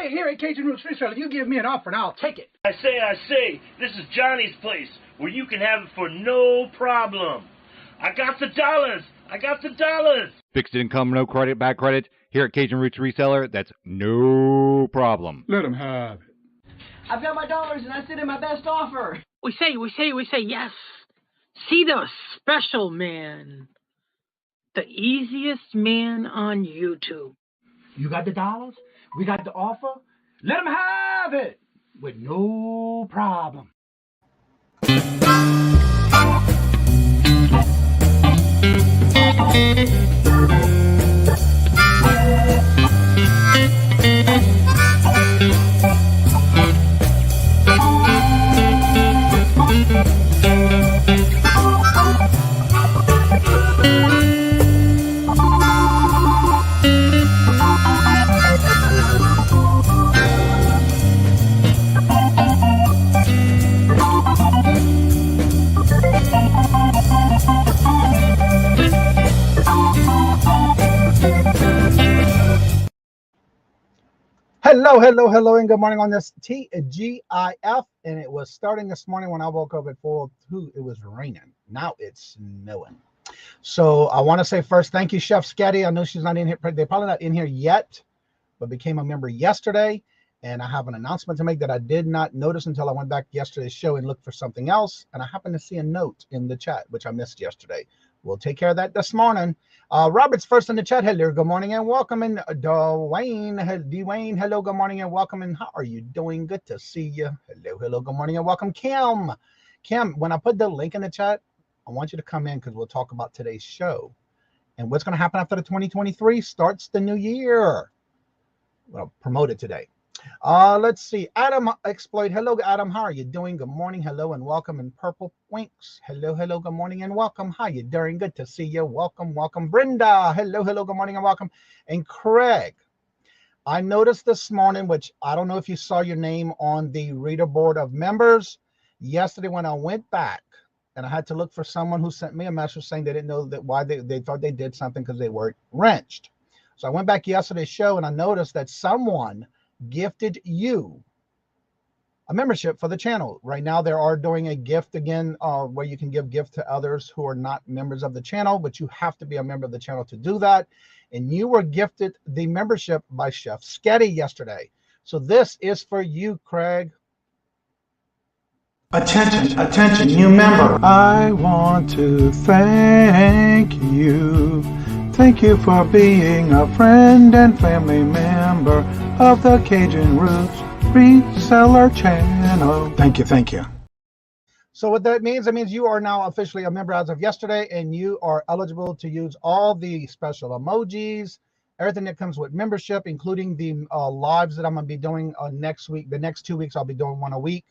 Hey, here at Kajun Reseller, if you give me an offer, and I'll take it. I say, this is Johnny's place, where you can have it for no problem. I got the dollars. Fixed income, no credit, bad credit. Here at Cajun Roots Reseller, that's no problem. Let them have it. I've got my dollars and I sit in my best offer. We say yes. See the special man. The easiest man on YouTube. You got the dollars? We got the offer? Let them have it with no problem. Hello, and good morning on this TGIF. And it was starting this morning when I woke up at 4:02. It was raining. Now it's snowing. So I want to say first, thank you, Chef Sketty. I know she's not in here. They're probably not in here yet, but became a member yesterday. And I have an announcement to make that I did not notice until I went back yesterday's show and looked for something else. And I happened to see a note in the chat, which I missed yesterday. We'll take care of that this morning. Robert's first in the chat. Hello, good morning and welcome. And Dwayne, hello, good morning and welcome. And how are you doing? Good to see you. Hello, good morning and welcome. Kim, when I put the link in the chat, I want you to come in because we'll talk about today's show. And what's going to happen after the 2023 starts the new year. Well, promote it today. Let's see. Adam Exploit. Hello, Adam. How are you doing? Good morning. Hello and welcome. And Purple Winks. Hello, good morning and welcome. How you doing? Good to see you. Welcome. Brenda. Hello, good morning and welcome. And Craig, I noticed this morning, which I don't know if you saw your name on the reader board of members. Yesterday when I went back and I had to look for someone who sent me a message saying they didn't know that why they thought they did something because they weren't wrenched. So I went back yesterday's show and I noticed that someone gifted you a membership for the channel. Right now they are doing a gift again where you can give gift to others who are not members of the channel, but you have to be a member of the channel to do that. And you were gifted the membership by Chef Sketty yesterday. So this is for you, Craig. Attention, new member. I want to thank you. Thank you for being a friend and family member of the Cajun Roots Reseller channel. Thank you. So what that means, you are now officially a member as of yesterday, and you are eligible to use all the special emojis, everything that comes with membership, including the lives that I'm going to be doing next week. The next 2 weeks, I'll be doing one a week.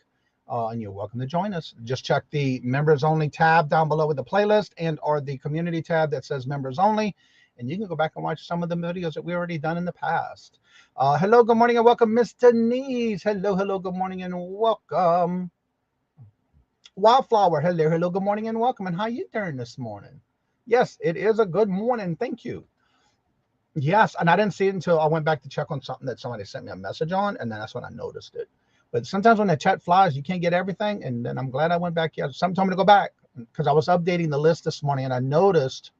And you're welcome to join us. Just check the members only tab down below with the playlist and or the community tab that says members only. And you can go back and watch some of the videos that we already done in the past. Hello, good morning and welcome, Miss Denise. Hello, good morning and welcome. Wildflower, hello, good morning and welcome. And how you doing this morning? Yes, it is a good morning. Thank you. Yes, and I didn't see it until I went back to check on something that somebody sent me a message on, and then that's when I noticed it. But sometimes when the chat flies, you can't get everything. And then I'm glad I went back. Someone told me to go back because I was updating the list this morning and I noticed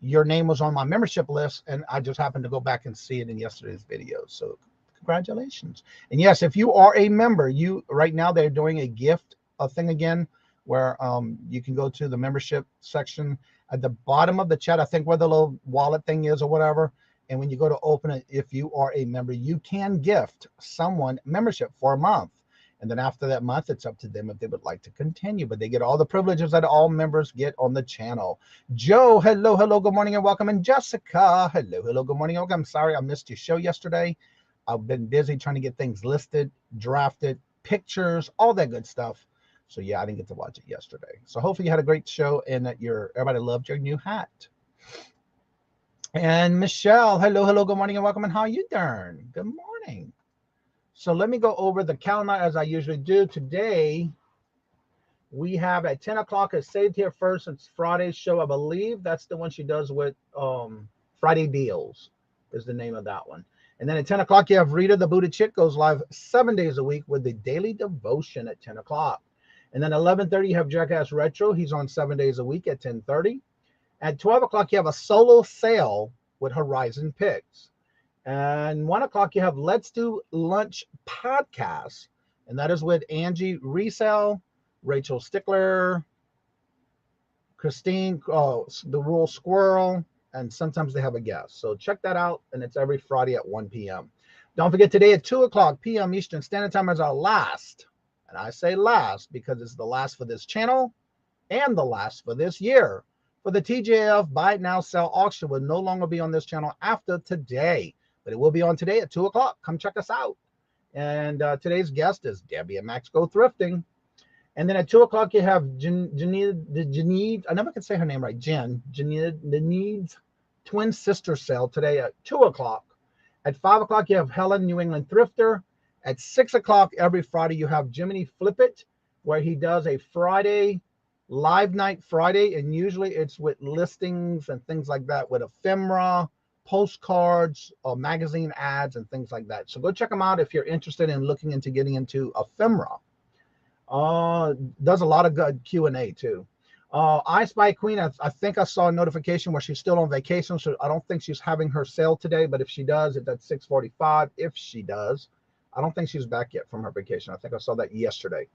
your name was on my membership list. And I just happened to go back and see it in yesterday's video. So congratulations. And yes, if you are a member, right now they're doing a gift thing again, where you can go to the membership section at the bottom of the chat. I think where the little wallet thing is or whatever. And when you go to open it, if you are a member, you can gift someone membership for a month. And then after that month, it's up to them if they would like to continue. But they get all the privileges that all members get on the channel. Joe, hello, good morning and welcome. And Jessica, hello, good morning. Okay, I'm sorry I missed your show yesterday. I've been busy trying to get things listed, drafted, pictures, all that good stuff. So yeah, I didn't get to watch it yesterday. So hopefully you had a great show and that everybody loved your new hat. And Michelle, hello, good morning and welcome. And how you doing? Good morning. So let me go over the calendar as I usually do. Today, we have at 10 o'clock, it's saved here first. It's Friday's show. I believe that's the one she does with Friday Deals is the name of that one. And then at 10 o'clock, you have Rita the Booted Chick goes live 7 days a week with the daily devotion at 10 o'clock. And then 11:30, you have Jackass Retro. He's on 7 days a week at 10:30. At 12 o'clock, you have a solo sale with Horizon Picks. And 1 o'clock, you have Let's Do Lunch podcast. And that is with Angie Resell, Rachel Stickler, Christine, the Rural Squirrel, and sometimes they have a guest. So check that out, and it's every Friday at 1 p.m. Don't forget, today at 2 o'clock p.m. Eastern Standard Time is our last, and I say last because it's the last for this channel and the last for this year. For the TJF Buy It Now Sell Auction will no longer be on this channel after today, but it will be on today at 2 o'clock. Come check us out. And today's guest is Debbie and Max Go Thrifting. And then at 2 o'clock, you have Janine, I never can say her name right, Janine's twin sister sale today at 2 o'clock. At 5 o'clock, you have Helen, New England Thrifter. At 6 o'clock every Friday, you have Jiminy Flip It, where he does a Friday, live night Friday, and usually it's with listings and things like that, with ephemera, postcards, or magazine ads, and things like that. So go check him out if you're interested in looking into getting into ephemera. Does a lot of good Q&A too. I Spy Queen, I think I saw a notification where she's still on vacation, so I don't think she's having her sale today, but if she does, it's at 6:45. If she does, I don't think she's back yet from her vacation. I think I saw that yesterday.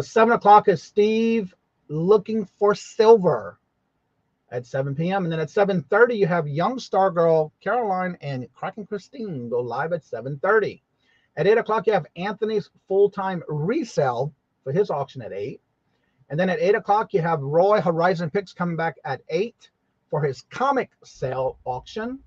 7 o'clock is Steve Looking for Silver at 7 p.m. And then at 7:30, you have Young Star Girl Caroline and Kraken Christine go live at 7:30. At 8 o'clock, you have Anthony's Full-Time Resell for his auction at 8. And then at 8 o'clock, you have Roy Horizon Picks coming back at 8 for his comic sale auction.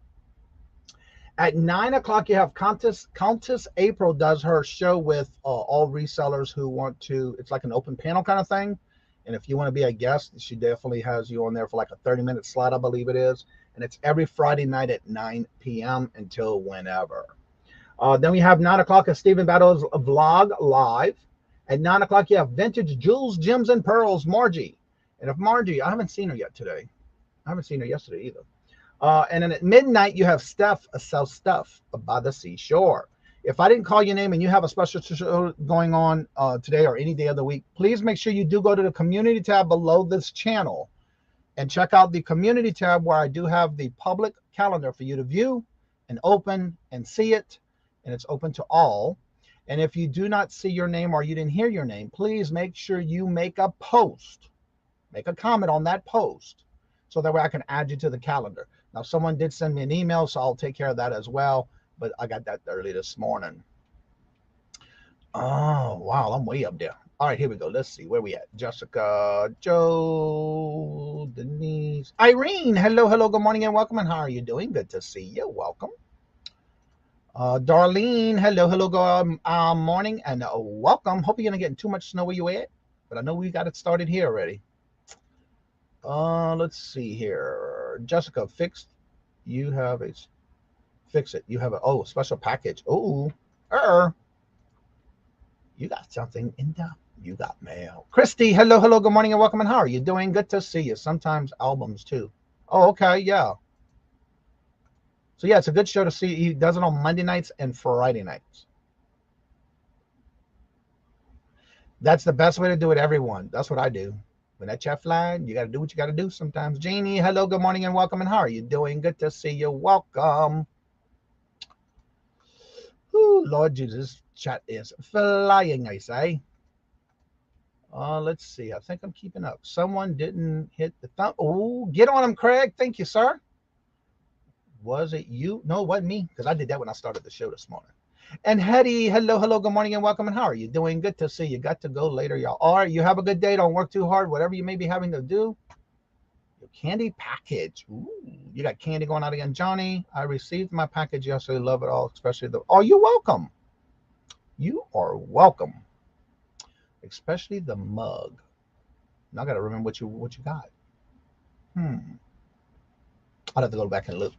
At 9 o'clock, you have Countess April does her show with all resellers who want to, it's like an open panel kind of thing. And if you want to be a guest, she definitely has you on there for like a 30-minute slot, I believe it is. And it's every Friday night at 9 p.m. until whenever. Then we have 9 o'clock at Stephen Battle's Vlog Live. At 9 o'clock, you have Vintage Jewels, Gems, and Pearls, Margie. And if Margie, I haven't seen her yet today. I haven't seen her yesterday either. And then at midnight, you have Steph Sells Stuff by the Seashore. If I didn't call your name and you have a special show going on today or any day of the week, please make sure you do go to the community tab below this channel and check out the community tab where I do have the public calendar for you to view and open and see it. And it's open to all. And if you do not see your name or you didn't hear your name, please make sure you make a post, make a comment on that post so that way I can add you to the calendar. Now, someone did send me an email, so I'll take care of that as well. But I got that early this morning. Oh, wow, I'm way up there. All right, here we go. Let's see. Where we at? Jessica, Joe, Denise, Irene. Hello, hello. Good morning and welcome. And how are you doing? Good to see you. Welcome. Darlene, hello, hello, good morning and welcome. Hope you're not getting too much snow where you at, but I know we got it started here already. Let's see here. Jessica, fix it. You have a special package. Oh, you got something in there. You got mail. Christy, hello, hello, good morning and welcome. And how are you doing? Good to see you. Sometimes albums too. Oh, okay, yeah. So yeah, it's a good show to see. He does it on Monday nights and Friday nights. That's the best way to do it, everyone. That's what I do. When that chat flying, you got to do what you got to do sometimes. Jeannie, hello, good morning and welcome. And how are you doing? Good to see you. Welcome. Ooh, Lord Jesus, chat is flying, I say. Let's see. I think I'm keeping up. Someone didn't hit the thumb. Oh, get on him, Craig. Thank you, sir. Was it you? No, it wasn't me, because I did that when I started the show this morning. And Hetty, hello, hello, good morning and welcome. And how are you doing? Good to see you. Got to go later, y'all. All right, you have a good day. Don't work too hard. Whatever you may be having to do. Your candy package. Ooh, you got candy going out again. Johnny, I received my package yesterday. Love it all, especially the... Oh, you're welcome. You are welcome. Especially the mug. Now I got to remember what you got. I'll have to go back and look.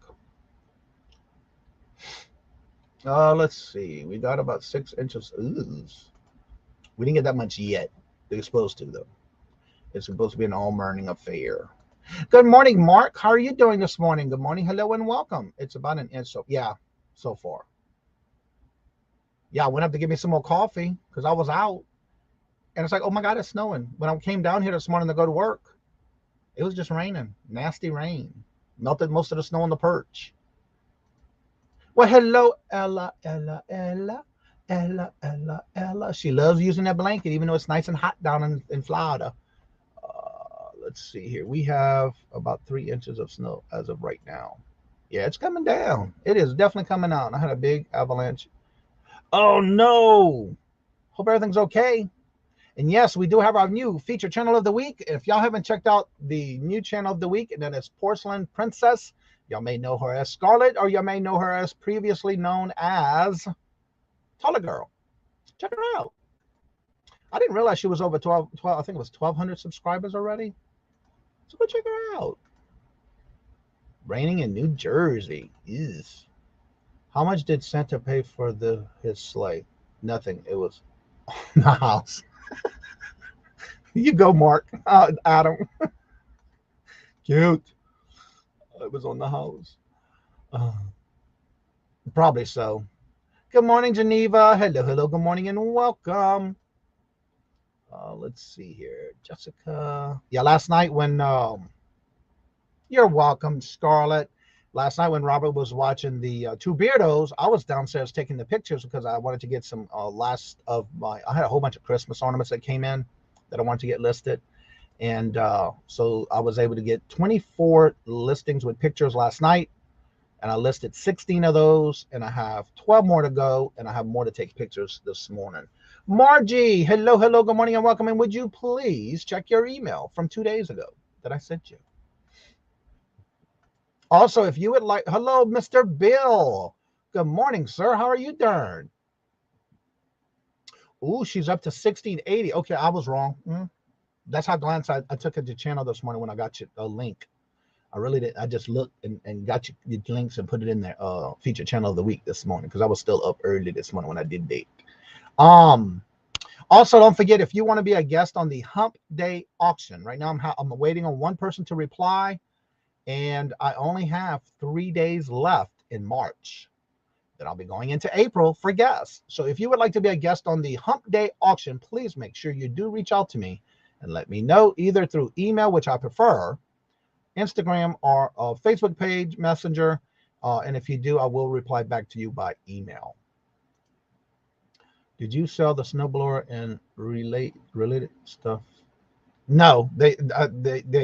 Let's see. We got about 6 inches. Ooh. We didn't get that much yet. They're supposed to, though. It's supposed to be an all-morning affair. Good morning, Mark. How are you doing this morning? Good morning. Hello and welcome. It's about an inch. So, yeah, so far. Yeah, I went up to get me some more coffee because I was out. And it's like, oh my God, it's snowing. When I came down here this morning to go to work, it was just raining. Nasty rain. Melted most of the snow on the perch. Well, hello, Ella, Ella, Ella, Ella, Ella, Ella. She loves using that blanket, even though it's nice and hot down in Florida. Let's see here. We have about 3 inches of snow as of right now. Yeah, it's coming down. It is definitely coming out. I had a big avalanche. Oh, no. Hope everything's okay. And yes, we do have our new feature channel of the week. If y'all haven't checked out the new channel of the week, and then it's Porcelain Princess. Y'all may know her as Scarlett, or you may know her as previously known as Taller Girl. Check her out. I didn't realize she was over 12 I think it was 1,200 subscribers already. So go check her out. Raining in New Jersey. Yes. How much did Santa pay for his sleigh? Nothing. It was the house. You go, Mark. Adam. Cute. It was on the house. Probably so. Good morning, Geneva. Hello, hello. Good morning and welcome. Let's see here. Jessica. Yeah, last night when you're welcome, Scarlett. Last night when Robert was watching the Two Beardos, I was downstairs taking the pictures because I wanted to get some I had a whole bunch of Christmas ornaments that came in that I wanted to get listed. And so I was able to get 24 listings with pictures last night. And I listed 16 of those, and I have 12 more to go, and I have more to take pictures this morning. Margie, hello, hello, good morning, and welcome. And would you please check your email from 2 days ago that I sent you? Also, if you would like, hello, Mr. Bill. Good morning, sir. How are you doing? Ooh, she's up to 1680. Okay, I was wrong. That's how glance I took at your channel this morning when I got you a link. I really did. I just looked and got you your links and put it in there. Feature channel of the week this morning because I was still up early this morning when I did date. Also, don't forget, if you want to be a guest on the Hump Day auction, right now I'm waiting on one person to reply, and I only have 3 days left in March. Then I'll be going into April for guests. So if you would like to be a guest on the Hump Day auction, please make sure you do reach out to me and let me know either through email, which I prefer, Instagram, or a Facebook page, Messenger. And if you do, I will reply back to you by email. Did you sell the snowblower and related stuff? No, they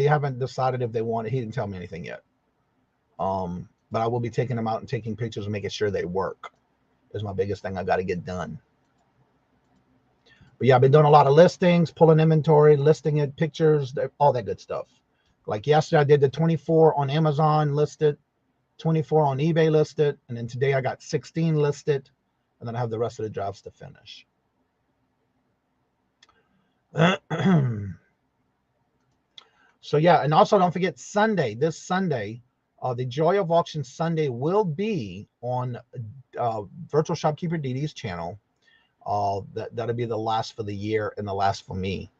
haven't decided if they want it. He didn't tell me anything yet. But I will be taking them out and taking pictures and making sure they work. Is my biggest thing I got to get done. But yeah, I've been doing a lot of listings, pulling inventory, listing it, pictures, all that good stuff. Like yesterday, I did the 24 on Amazon listed, 24 on eBay listed, and then today I got 16 listed, and then I have the rest of the jobs to finish. So yeah, and also don't forget Sunday, this Sunday, the Joy of Auction Sunday will be on Virtual Shopkeeper DD's channel. That'll be the last for the year and the last for me.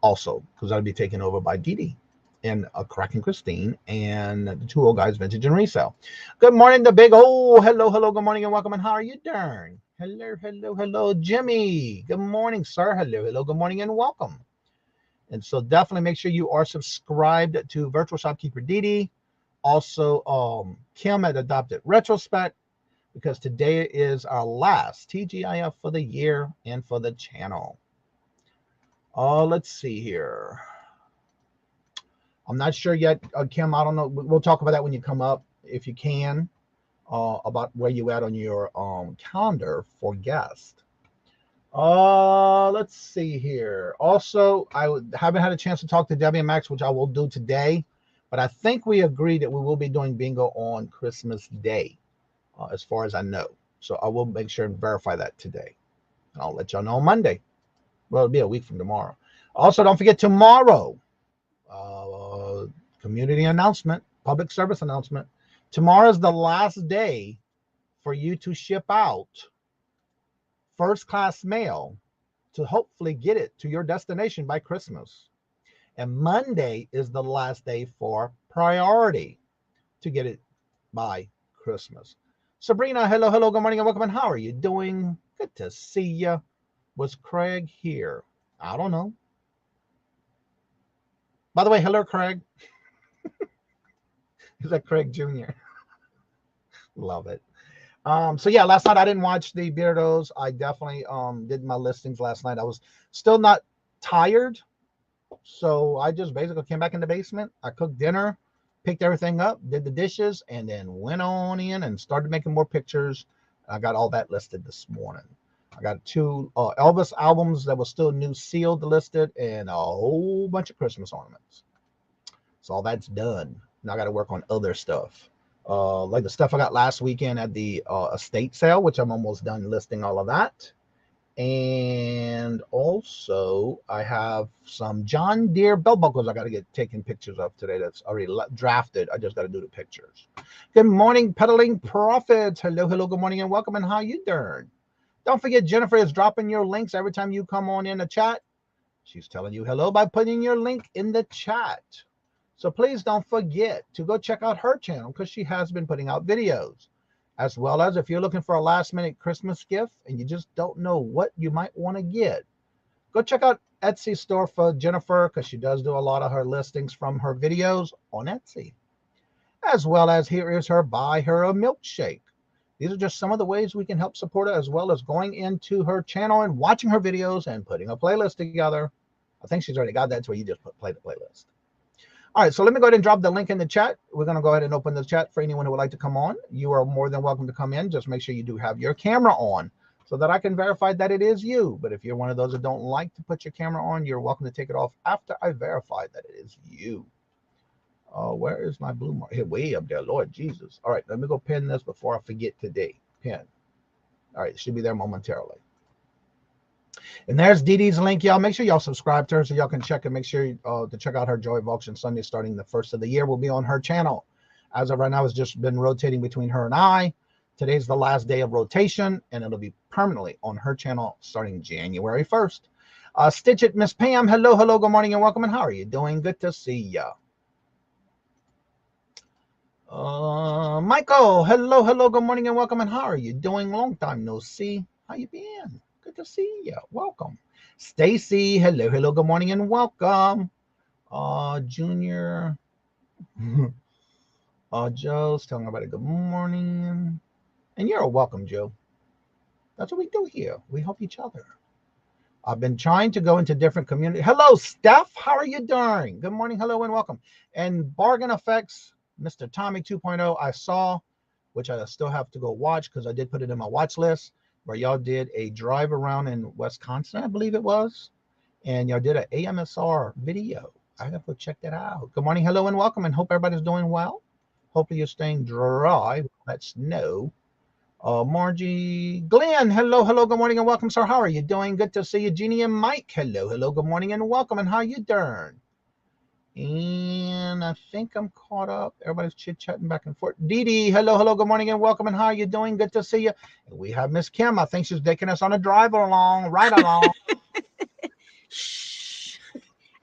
Also, because I'll be taken over by Dee and Crack and Christine and the two old guys, Vintage and Resell. Good morning, the big hello, hello, good morning and welcome. And how are you doing? Hello, hello, hello, Jimmy. Good morning, sir. Hello, hello, good morning and welcome. And so definitely make sure you are subscribed to Virtual Shopkeeper Dee. Also, Kim at Adopted Retrospect, because today is our last TGIF for the year and for the channel. Let's see here. I'm not sure yet, Kim. I don't know. We'll talk about that when you come up, if you can, about where you at on your calendar for guest. Let's see here. Also, I haven't had a chance to talk to Debbie and Max, which I will do today. But I think we agreed that we will be doing bingo on Christmas Day, as far as I know. So I will make sure and verify that today. And I'll let y'all know on Monday. Well, it'll be a week from tomorrow. Also, don't forget tomorrow, community announcement, public service announcement. Tomorrow is the last day for you to ship out first-class mail to hopefully get it to your destination by Christmas. And Monday is the last day for priority to get it by Christmas. Sabrina, hello, hello, good morning and welcome. And how are you doing? Good to see you. Was Craig here? I don't know. By the way, hello, Craig. Is that Craig Jr.? Love it. So yeah, last night I didn't watch the Beardos. I definitely did my listings last night. I was still not tired, so I just basically came back in the basement. I cooked dinner, picked everything up, did the dishes, and then went on in and started making more pictures. I got all that listed this morning. I got 2 Elvis albums that were still new sealed listed, and a whole bunch of Christmas ornaments. So all that's done. Now I got to work on other stuff. Like the stuff I got last weekend at the estate sale, which I'm almost done listing all of that. And also I have some John Deere belt buckles I got to get taken pictures of today. That's already drafted. I just got to do the pictures. Good morning, Peddling Profits. Hello, hello, good morning and welcome. And how you doing? Don't forget, Jennifer is dropping your links every time you come on in the chat. She's telling you hello by putting your link in the chat. So please don't forget to go check out her channel because she has been putting out videos. As well as if you're looking for a last minute Christmas gift and you just don't know what you might want to get, go check out Etsy store for Jennifer because she does do a lot of her listings from her videos on Etsy. As well as here is her buy her a milkshake. These are just some of the ways we can help support her, as well as going into her channel and watching her videos and putting a playlist together. I think she's already got that to where you just play the playlist. All right, so let me go ahead and drop the link in the chat. We're going to go ahead and open the chat for anyone who would like to come on. You are more than welcome to come in. Just make sure you do have your camera on so that I can verify that it is you. But if you're one of those that don't like to put your camera on, you're welcome to take it off after I verify that it is you. Where is my blue mark? Here, way up there, Lord Jesus. All right, let me go pin this before I forget today. Pin. All right, it should be there momentarily. And there's Dee Dee's link, y'all. Make sure y'all subscribe to her so y'all can check and make sure to check out her Joy of Auction Sunday starting the 1st of the year will be on her channel. As of right now, it's just been rotating between her and I. Today's the last day of rotation, and it'll be permanently on her channel starting January 1st. Stitch it, Miss Pam. Hello, hello, good morning and welcome. And how are you doing? Good to see ya. Michael, hello, hello, good morning and welcome. And how are you doing? Long time no see. How you been? Good to see you. Welcome. Stacy, hello, hello, good morning and welcome. Junior. Joe's telling everybody good morning. And you're welcome, Joe. That's what we do here. We help each other. I've been trying to go into different communities. Hello, Steph. How are you doing? Good morning, hello, and welcome. And Bargain Effects, Mr. Tommy 2.0, I saw, which I still have to go watch because I did put it in my watch list, where y'all did a drive around in Wisconsin, I believe it was, and y'all did an AMSR video. I have to go check that out. Good morning, hello, and welcome, and hope everybody's doing well. Hopefully you're staying dry with that snow. Margie, Glenn, hello, hello, good morning, and welcome, sir. How are you doing? Good to see you. Jeannie and Mike, hello, hello, good morning, and welcome, and how you doing? And I think I'm caught up. Everybody's chit-chatting back and forth. Dee Dee, hello, hello, good morning, and welcome, and how are you doing? Good to see you. And we have Miss Kim. I think she's taking us on a drive along, right along. Shh.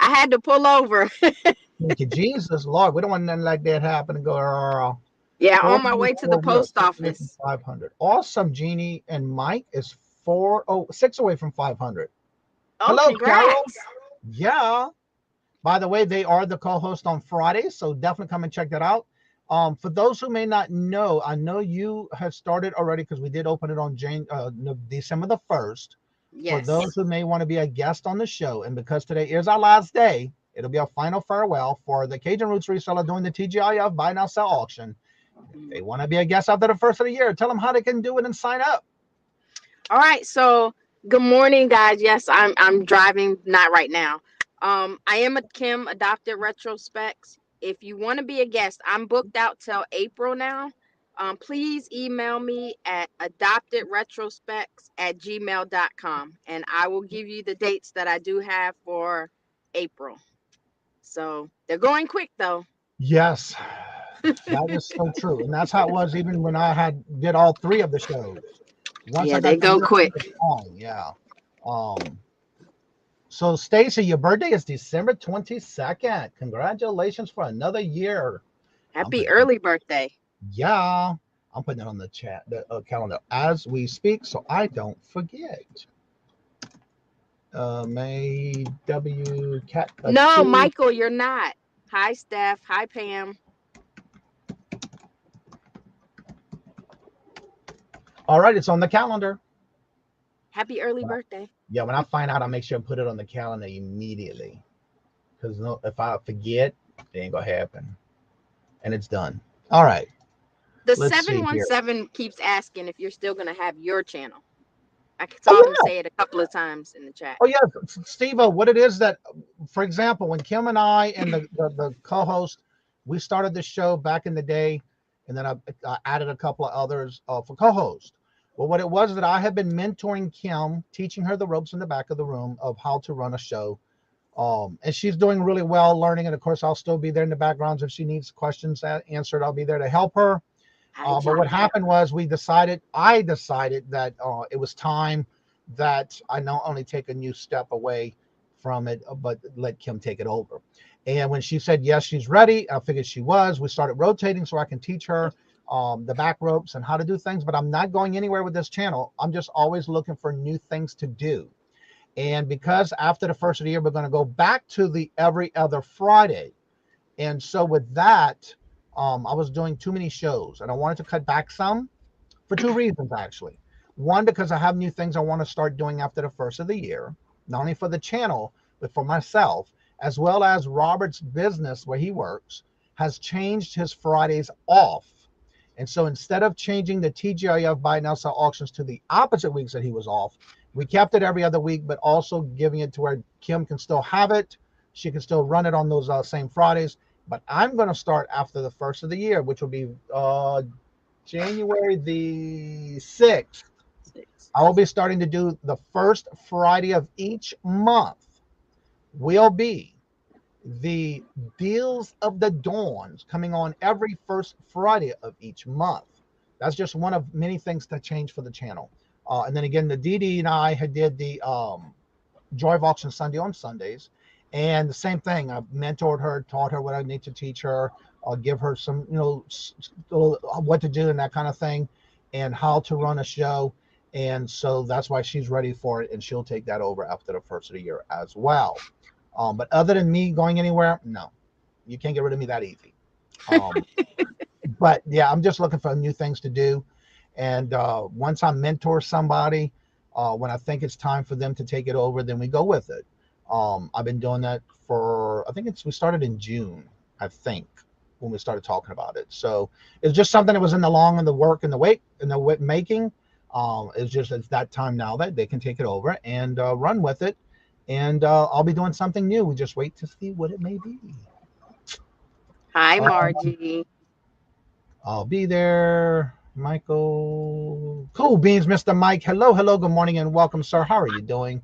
I had to pull over. Thank you, Jesus, Lord. We don't want nothing like that happen to go. Yeah, on my way to the post office. 500. Awesome, Jeannie and Mike is 6 away from 500. Oh, hello, congrats. Carol. Yeah. By the way, they are the co-host on Fridays, so definitely come and check that out. For those who may not know, I know you have started already because we did open it on December the 1st. Yes. For those who may want to be a guest on the show, and because today is our last day, it'll be a final farewell for the Cajun Roots Reseller doing the TGIF Buy Now Sell Auction. If they want to be a guest after the 1st of the year, tell them how they can do it and sign up. All right, so good morning, guys. Yes, I'm driving, not right now. I am a Kim Adopted Retrospects. If you want to be a guest, I'm booked out till April now. Please email me at adoptedretrospects@gmail.com, and I will give you the dates that I do have for April. So they're going quick, though. Yes, that is so true. And that's how it was even when I did all 3 of the shows. Once they go quick. Yeah. So Stacy, your birthday is December 22nd. Congratulations for another year. Happy early birthday. Yeah. I'm putting it on the chat, the calendar as we speak, so I don't forget. May W Cat. No, Michael, you're not. Hi, Steph. Hi, Pam. All right, it's on the calendar. Happy early birthday. Yeah, when I find out, I'll make sure and put it on the calendar immediately. Because if I forget, it ain't gonna happen. And it's done. All right. The Let's see here. 717 keeps asking if you're still gonna have your channel. I saw him say it a couple of times in the chat. Oh yeah, Steve, what it is that, for example, when Kim and I and the co-host, we started the show back in the day, and then I added a couple of others for co-host. Well, what it was that I had been mentoring Kim, teaching her the ropes in the back of the room of how to run a show. And she's doing really well learning. And of course, I'll still be there in the background. If she needs questions answered, I'll be there to help her. But what happened was I decided that it was time that I not only take a new step away from it, but let Kim take it over. And when she said, yes, she's ready, I figured she was. We started rotating so I can teach her the back ropes and how to do things, but I'm not going anywhere with this channel. I'm just always looking for new things to do. And because after the first of the year, we're going to go back to the every other Friday. And so with that, I was doing too many shows and I wanted to cut back some for two reasons, actually. One, because I have new things I want to start doing after the first of the year, not only for the channel, but for myself, as well as Robert's business where he works has changed his Fridays off. And so instead of changing the TGIF buy now sell auctions to the opposite weeks that he was off, we kept it every other week, but also giving it to where Kim can still have it. She can still run it on those same Fridays. But I'm going to start after the first of the year, which will be January the 6th. I will be starting to do the first Friday of each month will be the Deals of the Dawns coming on every first Friday of each month. That's just one of many things that change for the channel. And then again, the DD and I had did the Joy of Auction Sunday on Sundays. And the same thing, I mentored her, taught her what I need to teach her. I'll give her some, what to do and that kind of thing and how to run a show. And so that's why she's ready for it. And she'll take that over after the first of the year as well. But other than me going anywhere, no, you can't get rid of me that easy. But yeah, I'm just looking for new things to do. And once I mentor somebody, when I think it's time for them to take it over, then we go with it. I've been doing that for, we started in June, I think, when we started talking about it. So it's just something that was in the work and the wait and the making. It's that time now that they can take it over and run with it. And I'll be doing something new. We just wait to see what it may be. Hi, Margie. I'll be there. Michael. Cool beans, Mr. Mike. Hello, good morning and welcome, sir. How are you doing?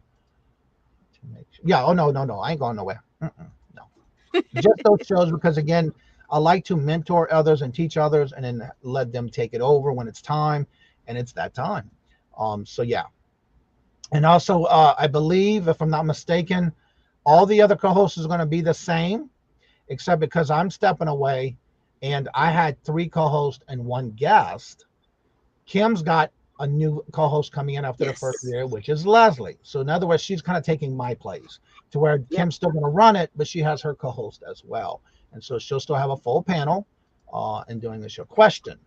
Yeah, oh, no. I ain't going nowhere. No. Just those shows because, again, I like to mentor others and teach others and then let them take it over when it's time. And it's that time. So, yeah. And also, I believe, if I'm not mistaken, all the other co-hosts are going to be the same, except because I'm stepping away and I had 3 co-hosts and 1 guest. Kim's got a new co-host coming in after the first year, which is Leslie. So in other words, she's kind of taking my place to where Kim's still going to run it, but she has her co-host as well. And so she'll still have a full panel and doing the show. Question.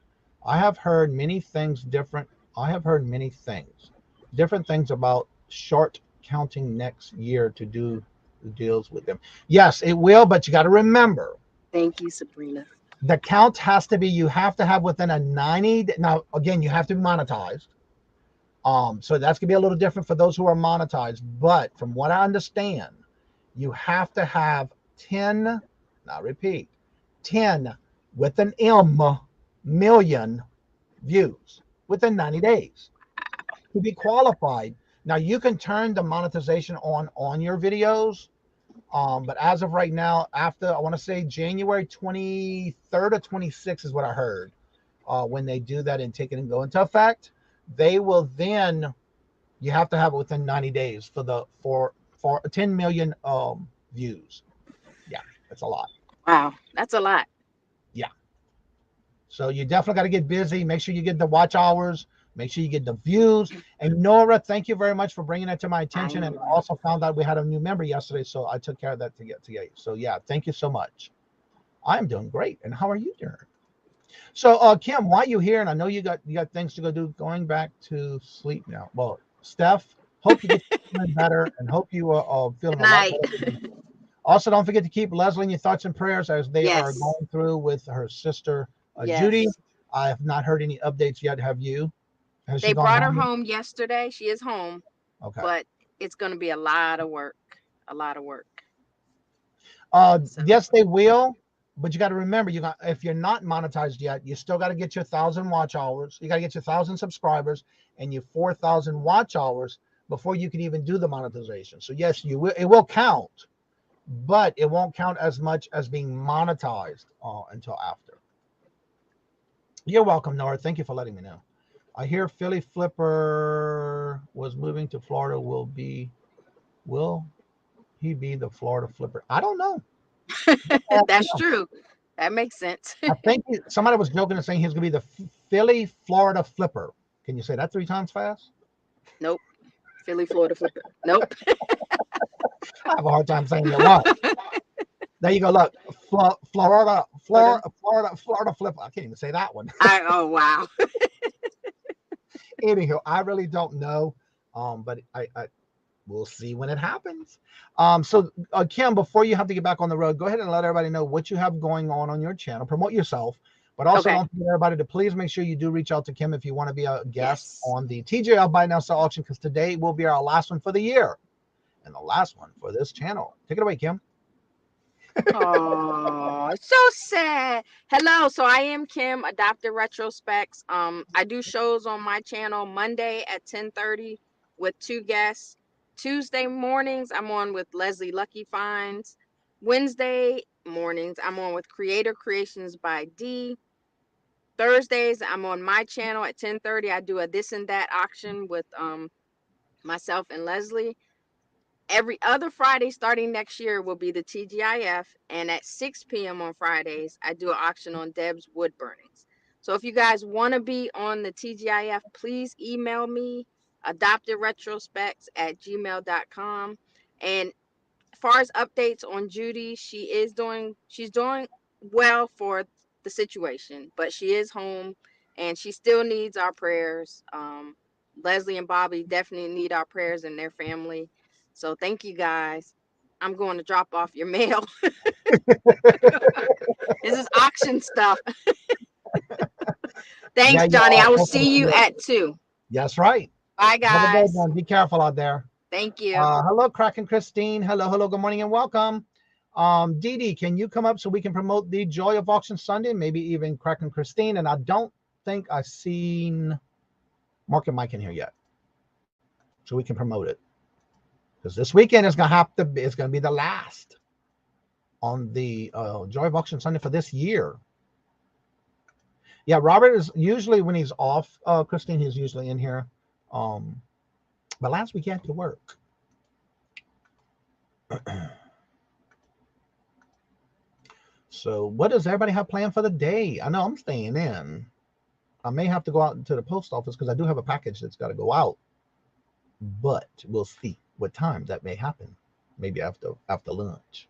I have heard many things different. Different things about short counting next year to do the deals with them. Yes, it will, but you got to remember. Thank you, Sabrina. The count has to be, you have to have within a 90. Now, again, you have to be monetized. So that's going to be a little different for those who are monetized. But from what I understand, you have to have 10, now repeat, 10 with an M million views within 90 days to be qualified. Now, you can turn the monetization on your videos. But as of right now, after, I want to say January 23rd or 26th is what I heard. When they do that and take it and go into effect, they will then, you have to have it within 90 days for 10 million views. Yeah, that's a lot. Wow, that's a lot. Yeah. So you definitely got to get busy. Make sure you get the watch hours. Make sure you get the views. And Nora, thank you very much for bringing that to my attention. And I also found out we had a new member yesterday, so I took care of that to get to you. So yeah, thank you so much. I'm doing great. And how are you doing? So Kim, why are you here? And I know you got things to go do. Going back to sleep now. Well, Steph, hope you get feeling better and hope you are feeling Good a lot night. better. Also, don't forget to keep Leslie in your thoughts and prayers as they are Yes. going through with her sister Yes. Judy. I have not heard any updates yet. Have you? Has They she gone brought her home yet? home yesterday. She is home, Okay. but it's going to be a lot of work. A lot of work. Yes, they will. But you got to remember, if you're not monetized yet, you still got to get your 1,000 watch hours. You got to get your 1,000 subscribers and your 4,000 watch hours before you can even do the monetization. So yes, you will. It will count, but it won't count as much as being monetized until after. You're welcome, Nora. Thank you for letting me know. I hear Philly Flipper was moving to Florida. Will he be the Florida Flipper? I don't know. That's true. That makes sense. I think somebody was joking and saying he's going to be the Philly Florida Flipper. Can you say that 3 times fast? Nope. Philly, Florida Flipper. Nope. I have a hard time saying it wrong. There you go. Look, Florida Flipper. I can't even say that one. Oh, wow. Anyhow, I really don't know. But I we'll see when it happens. So Kim, before you have to get back on the road, go ahead and let everybody know what you have going on your channel. Promote yourself, but also Okay. don't forget everybody to please make sure you do reach out to Kim if you want to be a guest Yes. on the TJL Buy Now Sell auction, because today will be our last one for the year and the last one for this channel. Take it away, Kim. Oh, so sad. Hello, so I am Kim, Adopted Retrospects. I do shows on my channel Monday at 10:30 with 2 guests. Tuesday mornings I'm on with Leslie Lucky Finds. Wednesday mornings I'm on with Creator Creations by D. Thursdays I'm on my channel at 10:30. I do a this and that auction with myself and Leslie. Every other Friday starting next year will be the TGIF, and at 6 p.m. on Fridays, I do an auction on Deb's wood burnings. So if you guys want to be on the TGIF, please email me, adoptedretrospects@gmail.com. And as far as updates on Judy, she's doing well for the situation, but she is home and she still needs our prayers. Leslie and Bobby definitely need our prayers and their family. So thank you guys. I'm going to drop off your mail. This is auction stuff. Thanks, Johnny. I will see you at 2. That's right. Bye, Have a good guys. one. Be careful out there. Thank you. Hello, Kraken Christine. Hello. Good morning and welcome. Dee Dee, can you come up so we can promote the Joy of Auction Sunday? Maybe even Kraken Christine. And I don't think I've seen Mark and Mike in here yet, so we can promote it, because this weekend is gonna be the last on the Joy of Auction Sunday for this year. Yeah, Robert is usually, when he's off, Christine, he's usually in here. But last week he had to work. So what does everybody have planned for the day? I know I'm staying in. I may have to go out to the post office because I do have a package that's got to go out. But we'll see what time that may happen. Maybe after lunch.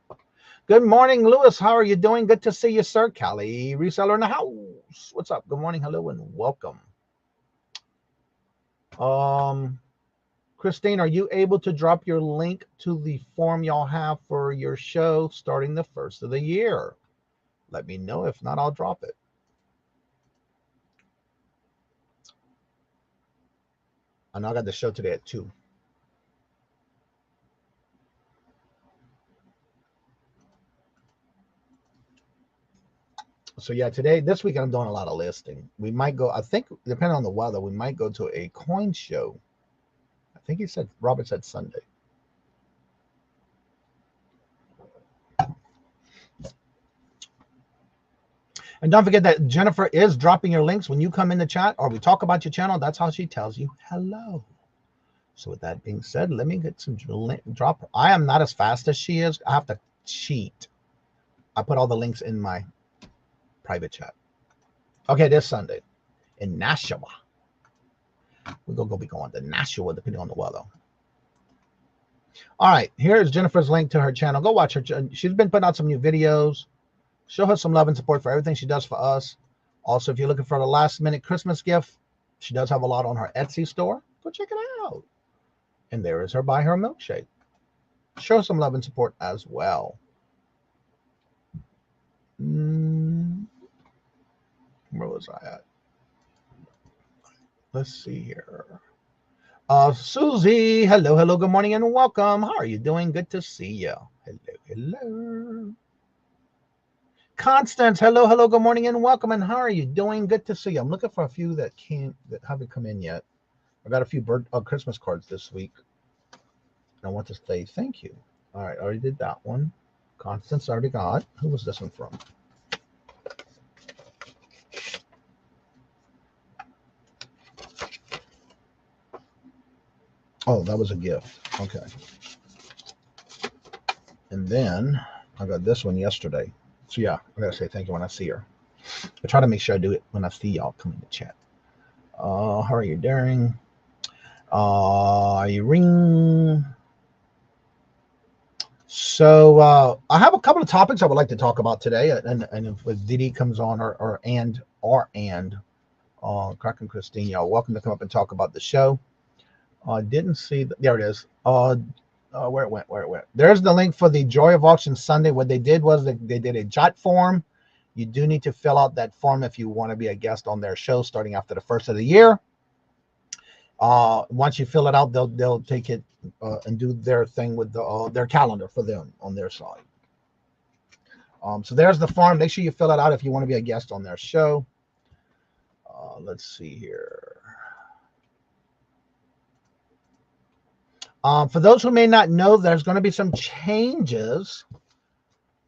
Good morning, Lewis. How are you doing? Good to see you, sir. Callie, reseller in the house. What's up? Good morning, hello, and welcome. Christine, are you able to drop your link to the form y'all have for your show starting the 1st of the year? Let me know. If not, I'll drop it. I know I got the show today at 2. So yeah, this week I'm doing a lot of listing. We might go, I think, depending on the weather, we might go to a coin show. I think Robert said Sunday. And don't forget that Jennifer is dropping your links when you come in the chat or we talk about your channel. That's how she tells you hello. So with that being said, let me get some drop. I am not as fast as she is. I have to cheat. I put all the links in my private chat. Okay, this Sunday in Nashua. We're going to be going to Nashua depending on the weather. All right, here's Jennifer's link to her channel. Go watch her. She's been putting out some new videos. Show her some love and support for everything she does for us. Also, if you're looking for the last minute Christmas gift, she does have a lot on her Etsy store. Go check it out. And there is her Buy Her Milkshake. Show some love and support as well. Where was I at? Let's see here. Susie, hello, good morning and welcome. How are you doing? Good to see you. Hello. Constance, hello, good morning and welcome. And how are you doing? Good to see you. I'm looking for a few that haven't come in yet. I got a few Christmas cards this week. And I want to say thank you. All right, I already did that one. Constance already got. Who was this one from? Oh, that was a gift. Okay. And then I got this one yesterday. So yeah, I gotta say thank you when I see her. I try to make sure I do it when I see y'all come in the chat. How are you doing? Irene. So I have a couple of topics I would like to talk about today, and if Didi comes on or Crack and Christine, y'all welcome to come up and talk about the show. I didn't see there it is. Where it went. There's the link for the Joy of Auction Sunday. What they did was they did a jot form. You do need to fill out that form if you want to be a guest on their show starting after the first of the year. Once you fill it out, they'll take it and do their thing with their calendar for them on their side. So there's the form. Make sure you fill it out if you want to be a guest on their show. Let's see here. For those who may not know, there's going to be some changes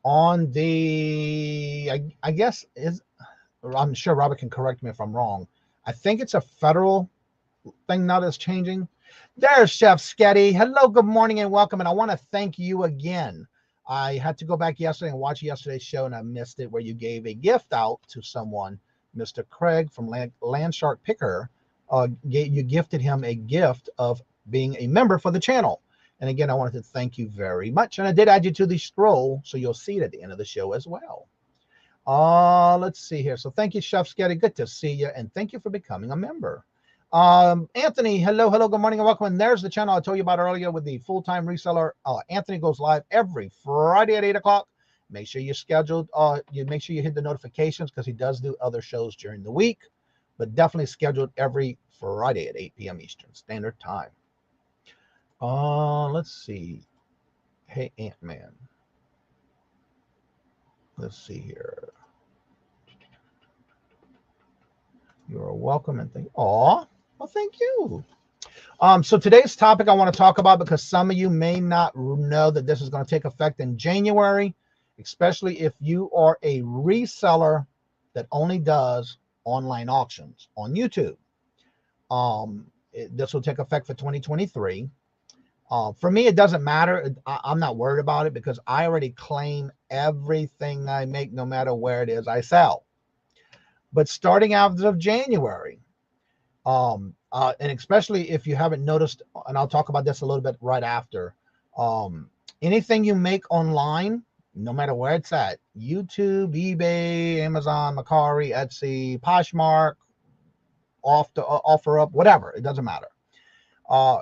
on the, I guess, I'm sure Robert can correct me if I'm wrong. I think it's a federal thing now that's changing. There's Chef Sketty. Hello, good morning and welcome. And I want to thank you again. I had to go back yesterday and watch yesterday's show and I missed it where you gave a gift out to someone. Mr. Craig from Landshark Picker, you gifted him a gift of being a member for the channel. And again, I wanted to thank you very much. And I did add you to the scroll, so you'll see it at the end of the show as well. Let's see here. So thank you, Chef Sketty. Good to see you. And thank you for becoming a member. Anthony, hello, good morning and welcome. And there's the channel I told you about earlier with the full-time reseller. Anthony goes live every Friday at 8 o'clock. Make sure you're scheduled. Make sure you hit the notifications because he does do other shows during the week, but definitely scheduled every Friday at 8 p.m. Eastern Standard Time. Let's see. Hey, Ant-Man. Let's see here. You're welcome and thank you. Well, thank you. So today's topic I want to talk about because some of you may not know that this is going to take effect in January, especially if you are a reseller that only does online auctions on YouTube. This will take effect for 2023. For me, it doesn't matter. I'm not worried about it because I already claim everything I make, no matter where it is I sell. But starting out of January, and especially if you haven't noticed, and I'll talk about this a little bit right after, anything you make online, no matter where it's at, YouTube, eBay, Amazon, Mercari, Etsy, Poshmark, OfferUp, whatever, it doesn't matter.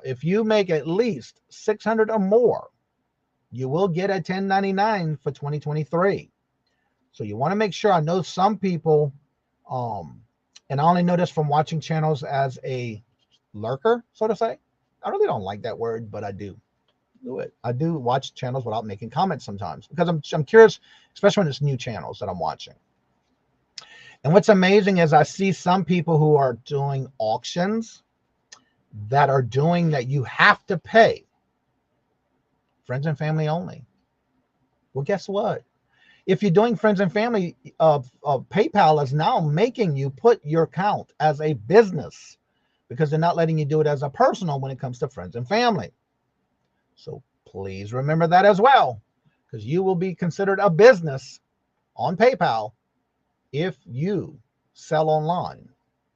If you make at least 600 or more, you will get a 1099 for 2023. So you want to make sure. I know some people, and I only know this from watching channels as a lurker, so to say. I really don't like that word, but I do it. I do watch channels without making comments sometimes because I'm curious, especially when it's new channels that I'm watching. And what's amazing is I see some people who are doing auctions that are doing that you have to pay. Friends and family only. Well, guess what? If you're doing friends and family, PayPal is now making you put your account as a business because they're not letting you do it as a personal when it comes to friends and family. So please remember that as well, because you will be considered a business on PayPal if you sell online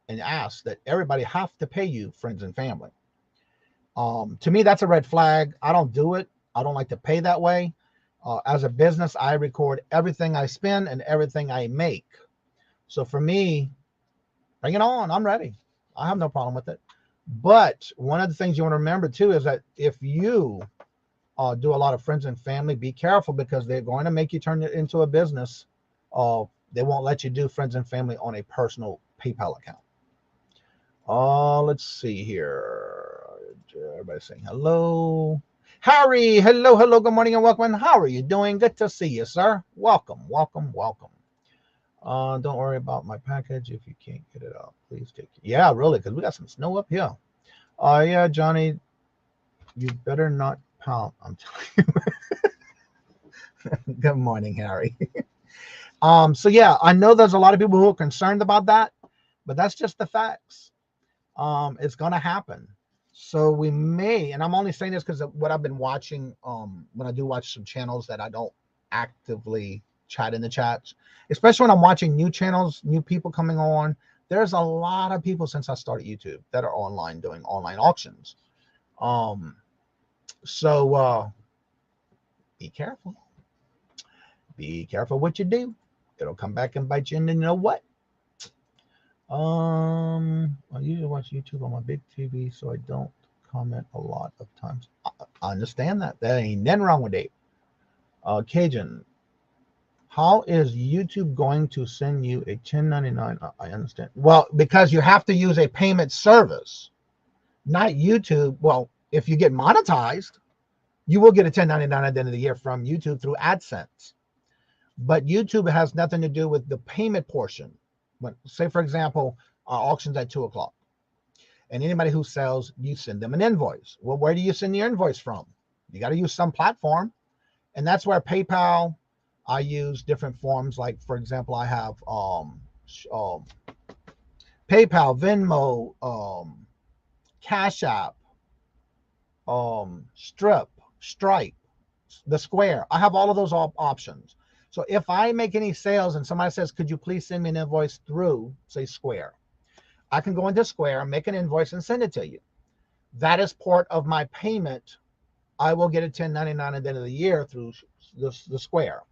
and ask that everybody have to pay you friends and family. To me, that's a red flag. I don't do it. I don't like to pay that way. As a business, I record everything I spend and everything I make. So for me, bring it on. I'm ready. I have no problem with it. But one of the things you want to remember too is that if you do a lot of friends and family, be careful, because they're going to make you turn it into a business. They won't let you do friends and family on a personal PayPal account. Let's see here. Everybody's saying hello. Harry, hello, hello, good morning and welcome. How are you doing? Good to see you, sir. Welcome, welcome, welcome. Don't worry about my package if you can't get it out. Please take it. Yeah, really, because we got some snow up here. Yeah, Johnny, you better not pound. I'm telling you. Good morning, Harry. So yeah, I know there's a lot of people who are concerned about that, but that's just the facts. It's gonna happen. So we may, and I'm only saying this because of what I've been watching. When I do watch some channels that I don't actively chat in the chats, especially when I'm watching new channels, new people coming on. There's a lot of people since I started YouTube that are online doing online auctions. So be careful. Be careful what you do. It'll come back and bite you in. And you know what? I usually watch YouTube on my big TV, so I don't comment a lot of times. I understand that. There ain't nothing wrong with it. Kajun, how is YouTube going to send you a 1099? I understand. Well, because you have to use a payment service, not YouTube. Well, if you get monetized, you will get a 1099 at the end of the year from YouTube through AdSense. But YouTube has nothing to do with the payment portion. When, say, for example, auctions at 2 o'clock, and anybody who sells, you send them an invoice. Well, where do you send your invoice from? You got to use some platform, and that's where PayPal. I use different forms. Like, for example, I have PayPal, Venmo, Cash App, Stripe, the Square. I have all of those options. So if I make any sales and somebody says, could you please send me an invoice through, say, Square, I can go into Square, make an invoice, and send it to you. That is part of my payment. I will get a 1099 at the end of the year through the Square.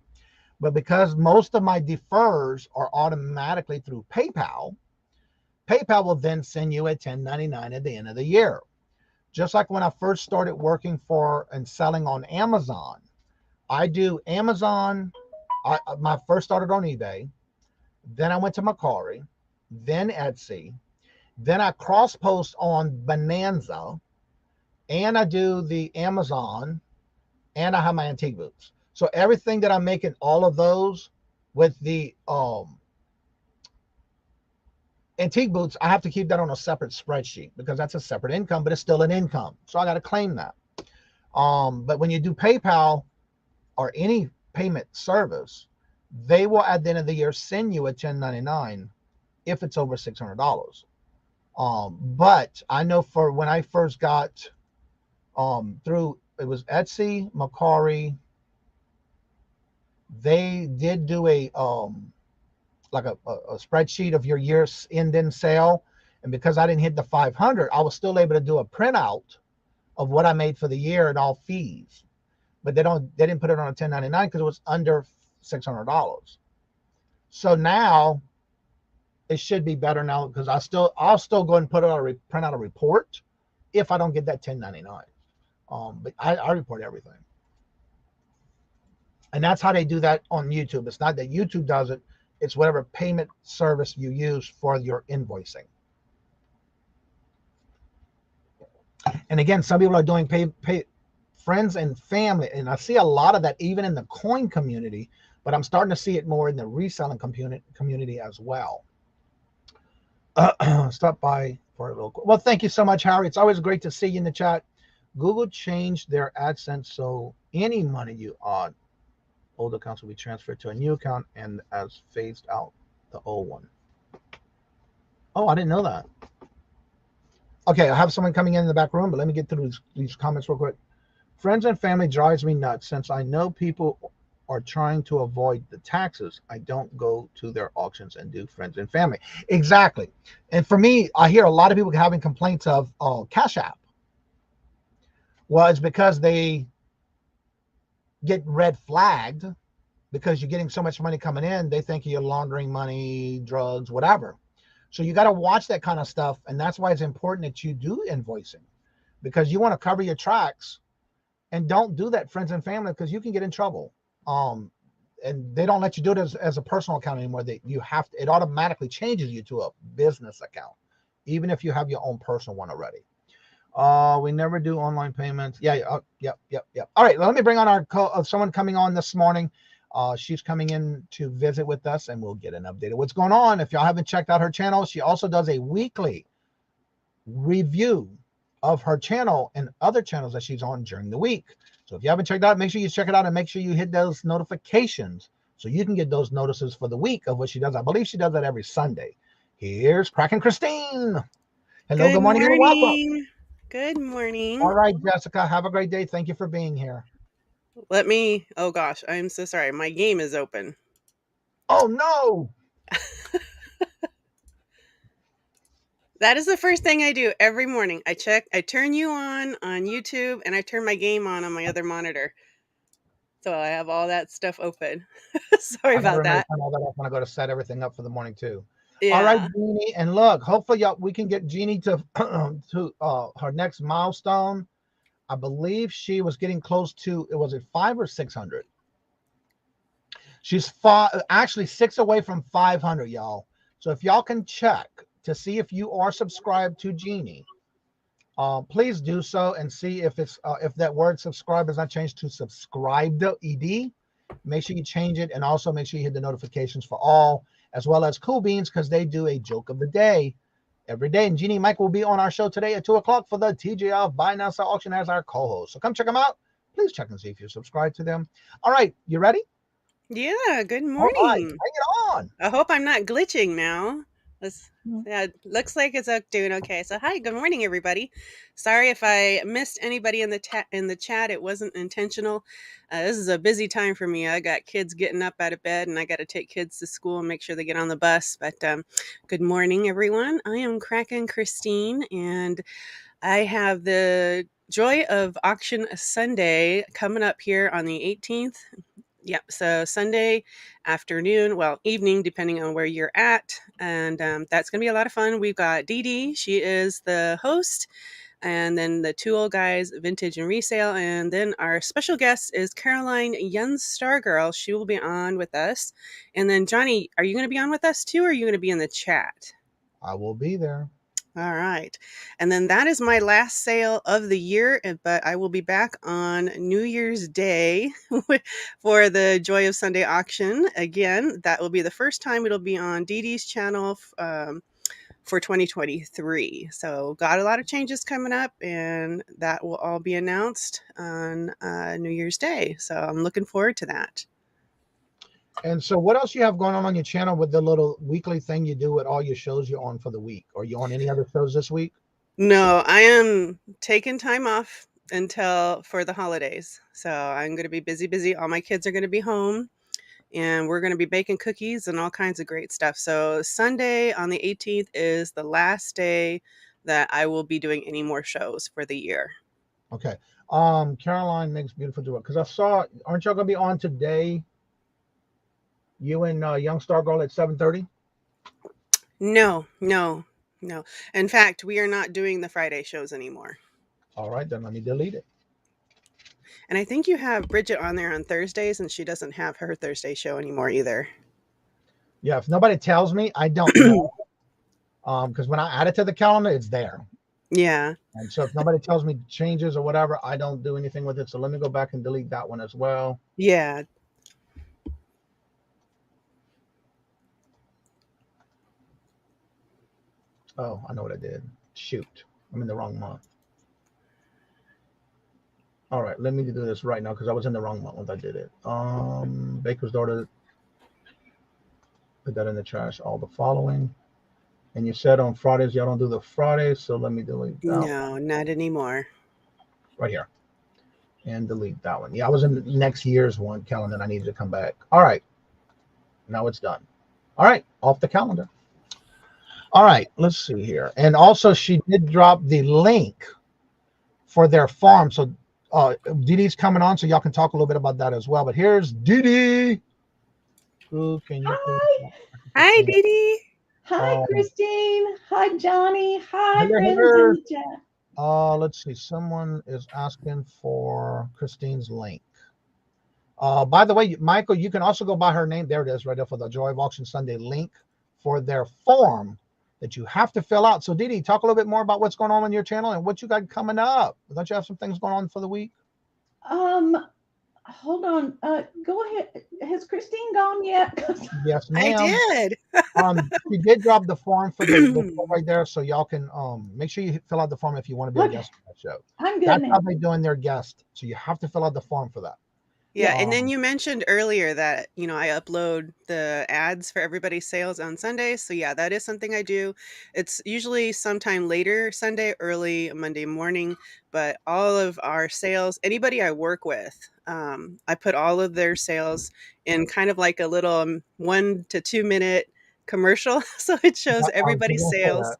But because most of my defers are automatically through PayPal, PayPal will then send you a 1099 at the end of the year. Just like when I first started working for and selling on Amazon, I do Amazon. I first started on eBay, then I went to Mercari, then Etsy, then I cross post on Bonanza, and I do the Amazon, and I have my antique boots. So everything that I'm making, all of those with the antique boots, I have to keep that on a separate spreadsheet because that's a separate income, but it's still an income. So I got to claim that. But when you do PayPal or any payment service, they will at the end of the year send you a 1099 if it's over $600. But I know for when I first got through, it was Etsy, Mercari, they did do a like a spreadsheet of your year's end in sale, and because I didn't hit the 500, I was still able to do a printout of what I made for the year and all fees. But they didn't put it on a 1099 because it was under $600. So now it should be better now, because I'll still go and print out a report if I don't get that 1099. But I report everything. And that's how they do that on YouTube. It's not that YouTube does it. It's whatever payment service you use for your invoicing. And again, some people are doing pay friends and family. And I see a lot of that even in the coin community, but I'm starting to see it more in the reselling community as well. Stop by for a little. Well, thank you so much, Harry. It's always great to see you in the chat. Google changed their AdSense so any money you odd old accounts will be transferred to a new account and as phased out the old one. Oh, I didn't know that. Okay, I have someone coming in the back room, but let me get through these comments real quick. Friends and family drives me nuts since I know people are trying to avoid the taxes. I don't go to their auctions and do friends and family. Exactly. And for me, I hear a lot of people having complaints of Cash App. Well, it's because they get red flagged because you're getting so much money coming in. They think you're laundering money, drugs, whatever. So you got to watch that kind of stuff. And that's why it's important that you do invoicing, because you want to cover your tracks. And don't do that, friends and family, because you can get in trouble. And they don't let you do it as a personal account anymore. You have to, it automatically changes you to a business account, even if you have your own personal one already. We never do online payments. Yep. All right, let me bring on our someone coming on this morning. She's coming in to visit with us, and we'll get an update of what's going on. If y'all haven't checked out her channel, she also does a weekly review of her channel and other channels that she's on during the week. So if you haven't checked out, make sure you check it out and make sure you hit those notifications so you can get those notices for the week of what she does. I believe she does that every Sunday. Here's Kraken Christine. Hello, good morning, and welcome. Good morning. All right, Jessica, have a great day. Thank you for being here. Oh gosh, I'm so sorry. My game is open. Oh no. That is the first thing I do every morning. I turn you on YouTube, and I turn my game on my other monitor. So I have all that stuff open. Sorry about that. Turn all that up when I go to set everything up for the morning too. Yeah. All right, Jeannie, and look, hopefully we can get Jeannie to her next milestone. I believe she was getting close to, was it 500 or 600? She's actually 6 away from 500, y'all. So if y'all can check to see if you are subscribed to Jeannie, please do so and see if it's if that word subscribe is not changed to subscribed ed. Make sure you change it, and also make sure you hit the notifications for all, as well as Cool Beans, because they do a joke of the day every day. And Jeannie and Mike will be on our show today at 2 o'clock for the TGF Buy Now Sell Auction as our co-host. So come check them out. Please check and see if you're subscribed to them. All right, you ready? Yeah, good morning. All right, bring it on. I hope I'm not glitching now. Yeah, looks like it's doing okay. So hi, good morning, everybody. Sorry if I missed anybody in the chat. It wasn't intentional. This is a busy time for me. I got kids getting up out of bed, and I got to take kids to school and make sure they get on the bus. But good morning, everyone. I am Kraken Christine, and I have the joy of Auction Sunday coming up here on the 18th. Yep. So Sunday afternoon, well, evening, depending on where you're at. And that's going to be a lot of fun. We've got Dee Dee. She is the host. And then the two old guys, Vintage and Resale. And then our special guest is Caroline Young Stargirl. She will be on with us. And then Johnny, are you going to be on with us too? Or are you going to be in the chat? I will be there. All right. And then that is my last sale of the year, but I will be back on New Year's Day for the Joy of Sunday auction. Again, that will be the first time it'll be on Dee Dee's channel for 2023. So got a lot of changes coming up, and that will all be announced on New Year's Day. So I'm looking forward to that. And so what else you have going on your channel with the little weekly thing you do with all your shows you're on for the week? Are you on any other shows this week? No, I am taking time off for the holidays. So I'm going to be busy. All my kids are going to be home, and we're going to be baking cookies and all kinds of great stuff. So Sunday on the 18th is the last day that I will be doing any more shows for the year. Okay. Caroline makes beautiful jewelry, because I saw, aren't y'all going to be on today? You and Young Stargirl at 7:30? No. In fact, we are not doing the Friday shows anymore. All right, then let me delete it. And I think you have Bridget on there on Thursdays, and she doesn't have her Thursday show anymore either. Yeah, if nobody tells me, I don't know. Because when I add it to the calendar, it's there. Yeah. And so if nobody tells me changes or whatever, I don't do anything with it. So let me go back and delete that one as well. Yeah. Oh, I know what I did. Shoot. I'm in the wrong month. All right, let me do this right now because I was in the wrong month when I did it. Baker's daughter. Put that in the trash. All the following. And you said on Fridays, y'all don't do the Fridays, so let me delete that. No, not anymore. Right here. and delete that one. Yeah, I was in next year's one calendar and I needed to come back. All right. Now it's done. All right. Off the calendar. All right. Let's see here. And also, she did drop the link for their farm. So Dee Dee's coming on, so y'all can talk a little bit about that as well. But here's Dee Dee. Ooh, can you Hi. Hi, Dee Dee. Hi, Christine. Hi, Johnny. Hi, hello, friends in the chat. let's see. Someone is asking for Christine's link. By the way, Michael, you can also go by her name. There it is, right there for the Joy of Auction Sunday link for their form that you have to fill out. So, Dee Dee, talk a little bit more about what's going on your channel and what you got coming up. Don't you have some things going on for the week? Hold on. Go ahead. Has Christine gone yet? Yes, ma'am. I did. She did drop the form for the right there, so y'all can make sure you fill out the form if you want to be a guest on that show. I'm good. That's how they're doing their guest. So you have to fill out the form for that. Yeah, and then you mentioned earlier that, I upload the ads for everybody's sales on Sundays. So yeah, that is something I do. It's usually sometime later Sunday, early Monday morning, but all of our sales, anybody I work with, I put all of their sales in kind of like a little 1 to 2 minute commercial. So it shows everybody's sales.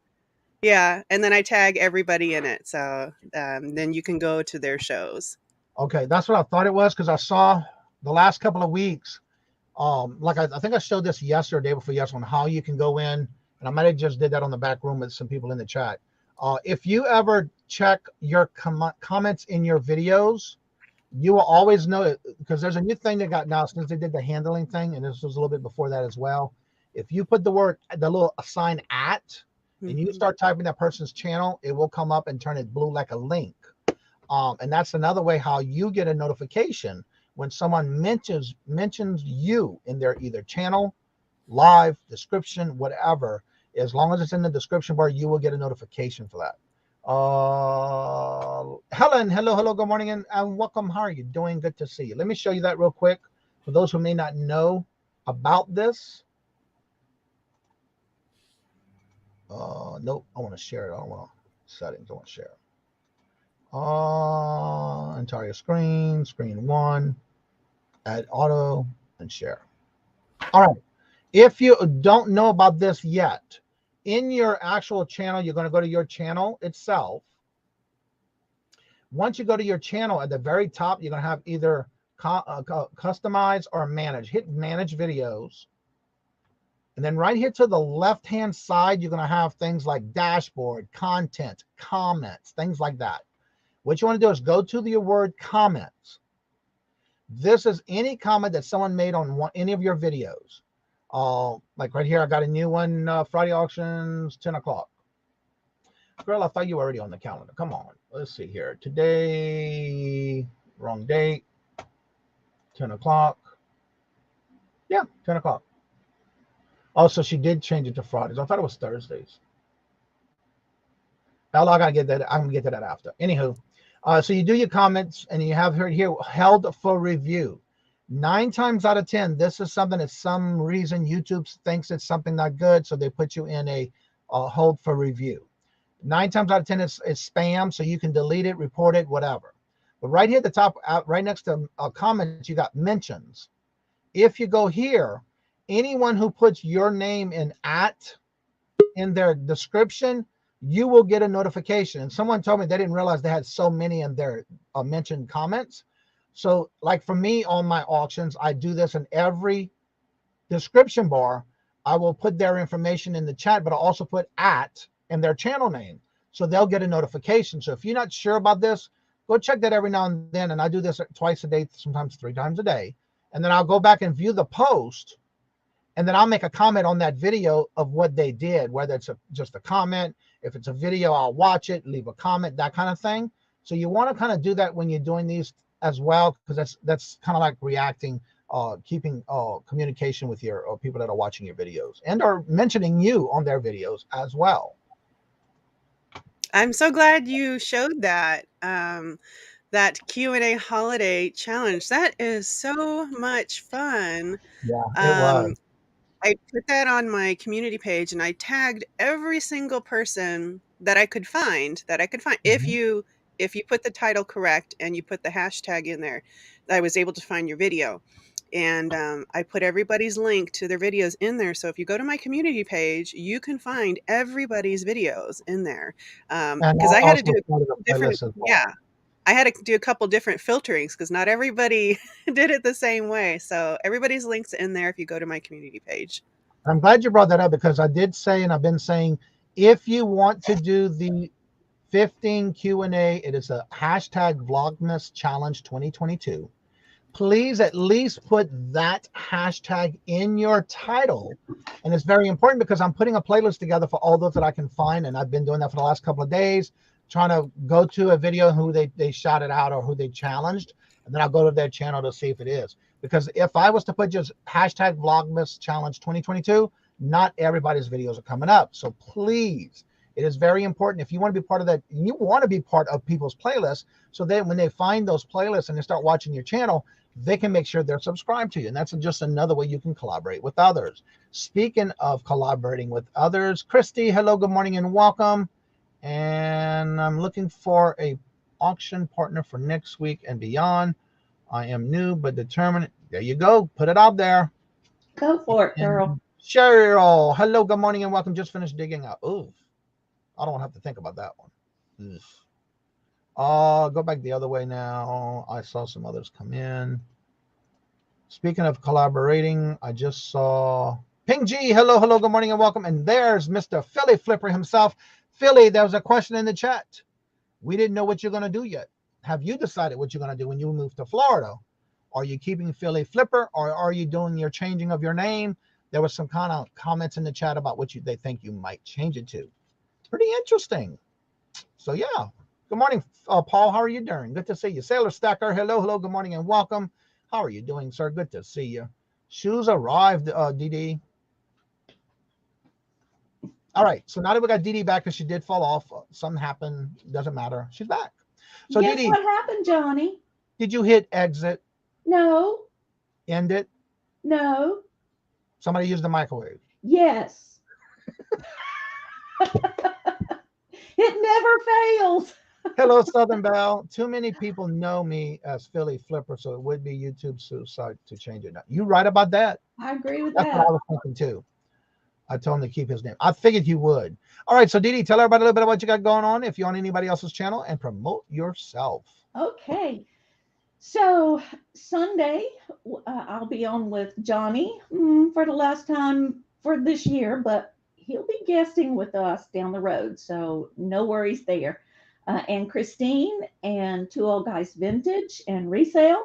Yeah, and then I tag everybody in it. So then you can go to their shows. Okay, that's what I thought it was, because I saw the last couple of weeks, like I think I showed this yesterday, day before yesterday, on how you can go in, and I might have just did that on the back room with some people in the chat. If you ever check your comments in your videos, you will always know it, because there's a new thing they got now since they did the handling thing, and this was a little bit before that as well. If you put the little sign at, and you start typing that person's channel, it will come up and turn it blue like a link. And that's another way how you get a notification when someone mentions you in their either channel, live, description, whatever. As long as it's in the description bar, you will get a notification for that. Helen, hello, good morning, and welcome. How are you doing? Good to see you. Let me show you that real quick for those who may not know about this. Nope, I want to share it. I don't want settings. I want to share it. Entire screen 1, add auto, and share. All right. If you don't know about this yet, in your actual channel, you're going to go to your channel itself. Once you go to your channel, at the very top, you're going to have either customize or manage. Hit manage videos. And then right here to the left-hand side, you're going to have things like dashboard, content, comments, things like that. What you want to do is go to the word comments. This is any comment that someone made on any of your videos. Like right here, I got a new one, Friday auctions, 10 o'clock. Girl, I thought you were already on the calendar. Come on. Let's see here. Today, wrong date, 10 o'clock. Yeah, 10 o'clock. Also, she did change it to Fridays. I thought it was Thursdays. I gotta get that. I'm gonna get to that after. Anywho, so you do your comments, and you have here held for review. 9 times out of 10, this is something that some reason YouTube thinks it's something not good, so they put you in a hold for review. 9 times out of 10, it's spam, so you can delete it, report it, whatever. But right here at the top, right next to comments, you got mentions. If you go here, anyone who puts your name in their description, you will get a notification. And someone told me they didn't realize they had so many in their mentioned comments. So like for me on my auctions, I do this in every description bar. I will put their information in the chat, but I'll also put in their channel name. So they'll get a notification. So if you're not sure about this, go check that every now and then. And I do this twice a day, sometimes 3 times a day. And then I'll go back and view the post. And then I'll make a comment on that video of what they did, whether it's just a comment. If it's a video, I'll watch it, leave a comment, that kind of thing. So you want to kind of do that when you're doing these as well, because that's kind of like reacting, keeping communication with your people that are watching your videos and are mentioning you on their videos as well. I'm so glad you showed that. That Q&A holiday challenge. That is so much fun. Yeah, it was. I put that on my community page, and I tagged every single person that I could find. If you if you put the title correct and you put the hashtag in there, I was able to find your video. And I put everybody's link to their videos in there. So if you go to my community page, you can find everybody's videos in there. And Because I had to also do part of the different, playlist as well. yeah, I had to do a couple different filterings because not everybody did it the same way. So everybody's links in there if you go to my community page. I'm glad you brought that up because I did say, and I've been saying, if you want to do the 15 Q&A, it is a hashtag Vlogmas Challenge 2022. Please at least put that hashtag in your title. And it's very important because I'm putting a playlist together for all those that I can find. And I've been doing that for the last couple of days, trying to go to a video who they shouted out or who they challenged. And then I'll go to their channel to see if it is. Because if I was to put just hashtag Vlogmas Challenge 2022, not everybody's videos are coming up. So please, it is very important. If you want to be part of that, you want to be part of people's playlists. So then when they find those playlists and they start watching your channel, they can make sure they're subscribed to you. And that's just another way you can collaborate with others. Speaking of collaborating with others, Christy, hello, good morning, and welcome. And I'm looking for a auction partner for next week and beyond. I am new but determined. There you go. Put it out there. Go for it, girl. Cheryl, hello, good morning, and welcome. Just finished digging out. Ooh, I don't have to think about that one. Go back the other way now. I saw some others come in. Speaking of collaborating, I just saw Ping G. Hello, hello, good morning and welcome. And there's Mr. Philly Flipper himself. Philly, there was a question in the chat. We didn't know what you're going to do yet. Have you decided what you're going to do when you move to Florida? Are you keeping Philly Flipper or are you doing your changing of your name? There was some kind of comments in the chat about what they think you might change it to. Pretty interesting. So yeah. Good morning, Paul. How are you doing? Good to see you. Sailor Stacker, hello, hello, good morning and welcome. How are you doing, sir? Good to see you. Shoes arrived, DD. All right, so now that we got DD back because she did fall off, something happened, doesn't matter. She's back. So Guess DD, what happened, Johnny? did you hit exit, No, end it? no, Somebody used the microwave. yes. It never fails. Hello, Southern Belle. Too many people know me as Philly Flipper, so it would be YouTube suicide to change it now. You right about that? I agree with That's that. what I was thinking too. I told him to keep his name. I figured you would. All right, so Didi, tell everybody a little bit about what you got going on if you're on anybody else's channel and promote yourself. Okay. So Sunday, I'll be on with Johnny for the last time for this year, but he'll be guesting with us down the road. So no worries there. And Christine and Two Old Guys Vintage and Resale.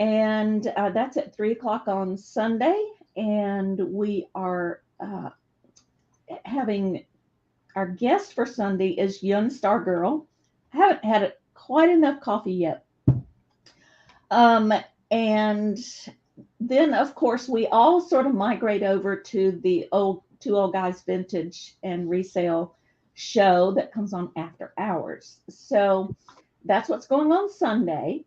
And that's at 3:00 on Sunday. And we are having our guest for Sunday is Young Star Girl. I haven't had quite enough coffee yet. And then, of course, we all sort of migrate over to the Two Old Guys Vintage and Resale show that comes on after hours. So that's what's going on Sunday.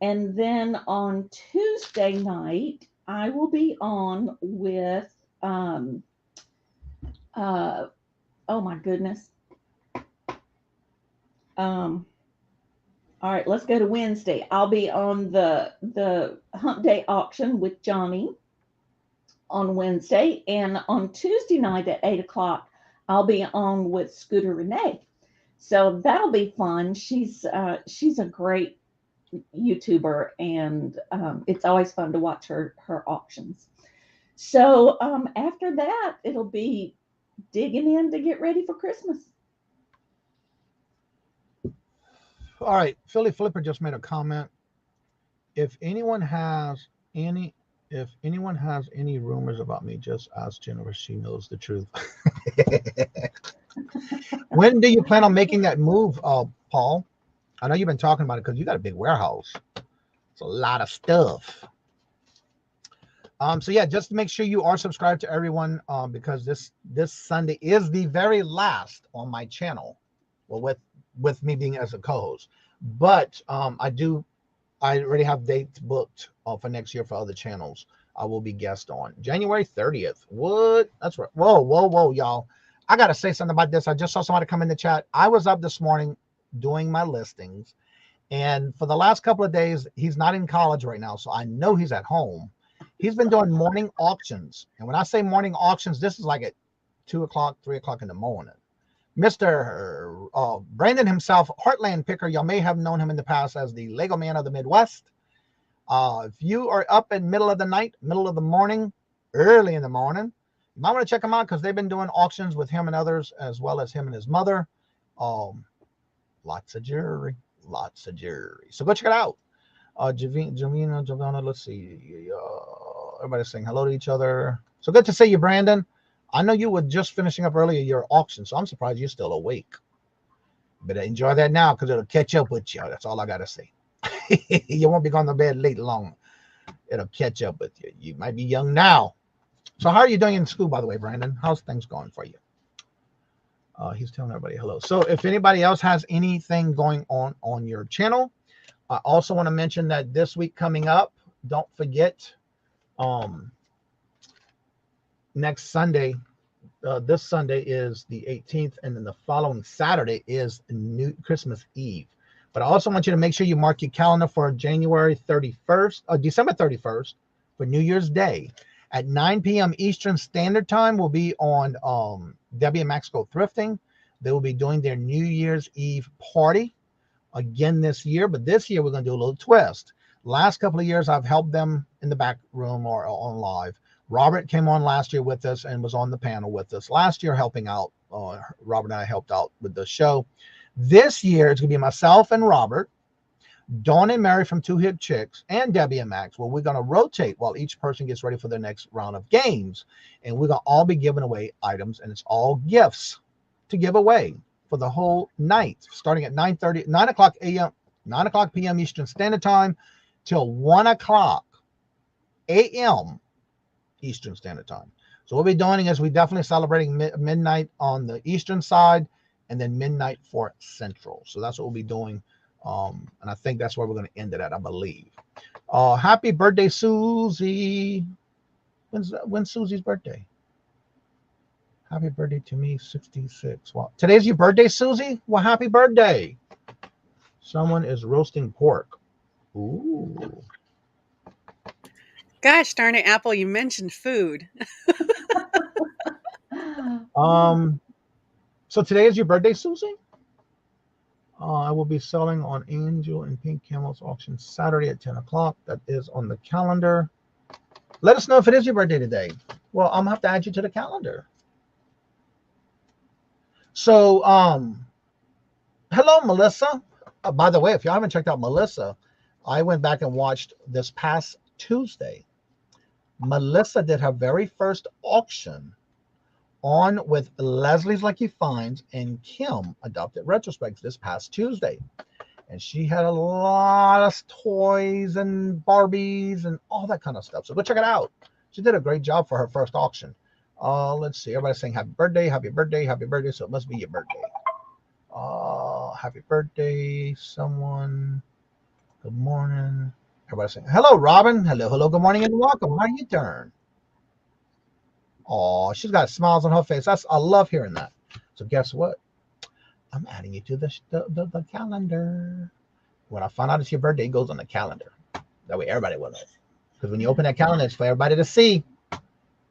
And then on Tuesday night, I will be on with, oh my goodness. All right, let's go to Wednesday. I'll be on the Hump Day auction with Johnny on Wednesday. And on Tuesday night at 8:00, I'll be on with Scooter Renee. So that'll be fun. She's a great YouTuber, and it's always fun to watch her auctions. So after that, it'll be digging in to get ready for Christmas. All right, Philly Flipper just made a comment. If anyone has any rumors about me, just ask Jennifer. She knows the truth. When do you plan on making that move, Paul? I know you've been talking about it because you got a big warehouse. It's a lot of stuff. So yeah, just make sure you are subscribed to everyone because this Sunday is the very last on my channel. Well, with me being as a co-host, but I already have dates booked for next year for other channels. I will be guest on January 30th. What? That's right. Whoa, y'all. I got to say something about this. I just saw somebody come in the chat. I was up this morning doing my listings. And for the last couple of days, he's not in college right now, so I know he's at home. He's been doing morning auctions. And when I say morning auctions, this is like at 2 o'clock, 3 o'clock in the morning. Mr. Brandon himself, Heartland Picker, y'all may have known him in the past as the Lego Man of the Midwest. If you are up in middle of the night, middle of the morning, early in the morning, you might want to check them out because they've been doing auctions with him and others, as well as him and his mother. Lots of jewelry. So go check it out. Giovanna, let's see. Everybody's saying hello to each other. So good to see you, Brandon. I know you were just finishing up earlier your auction, so I'm surprised you're still awake. But enjoy that now because it'll catch up with you. That's all I got to say. You won't be going to bed late long. It'll catch up with you. You might be young now. So how are you doing in school, by the way, Brandon? How's things going for you? He's telling everybody hello. So if anybody else has anything going on your channel, I also want to mention that this week coming up, don't forget, next Sunday, this Sunday is the 18th, and then the following Saturday is New Christmas Eve. But I also want you to make sure you mark your calendar for January 31st, or December 31st for New Year's Day. At 9 p.m. Eastern Standard Time, we'll be on Debbie and Max Go Thrifting. They will be doing their New Year's Eve party again this year, but this year we're going to do a little twist. Last couple of years, I've helped them in the back room or on live. Robert came on last year with us and was on the panel with us last year helping out. Robert and I helped out with the show. This year, it's going to be myself and Robert, Dawn and Mary from Two Hip Chicks, and Debbie and Max. Well, we're going to rotate while each person gets ready for their next round of games. And we're going to all be giving away items, and it's all gifts to give away for the whole night, starting at 9 o'clock p.m. Eastern Standard Time till 1 o'clock a.m. Eastern Standard Time. So what we're doing is we're definitely celebrating midnight on the Eastern side and then midnight for Central. So that's what we'll be doing. And I think that's where we're going to end it at, I believe. Happy birthday, Susie. When's Susie's birthday? Happy birthday to me, 66. Wow. Today's your birthday, Susie? Well, happy birthday. Someone is roasting pork. Ooh. Gosh darn it, Apple, you mentioned food. So today is your birthday, Susie? I will be selling on Angel and Pink Camels auction Saturday at 10 o'clock. That is on the calendar. Let us know if it is your birthday today. Well, I'm going to have to add you to the calendar. So, hello, Melissa. By the way, if you haven't checked out Melissa, I went back and watched this past Tuesday. Melissa did her very first auction on with Leslie's Lucky Finds and Kim Adopted Retrospects this past Tuesday. And she had a lot of toys and Barbies and all that kind of stuff. So go check it out. She did a great job for her first auction. Let's see. Everybody's saying happy birthday, happy birthday, happy birthday. So it must be your birthday. Happy birthday, someone. Good morning. Everybody's saying hello, Robin. Hello, good morning and welcome. How are you doing? Oh, she's got smiles on her face. I love hearing that. So guess what? I'm adding you to the calendar. When I find out it's your birthday, it goes on the calendar. That way everybody will know. Because when you open that calendar, it's for everybody to see.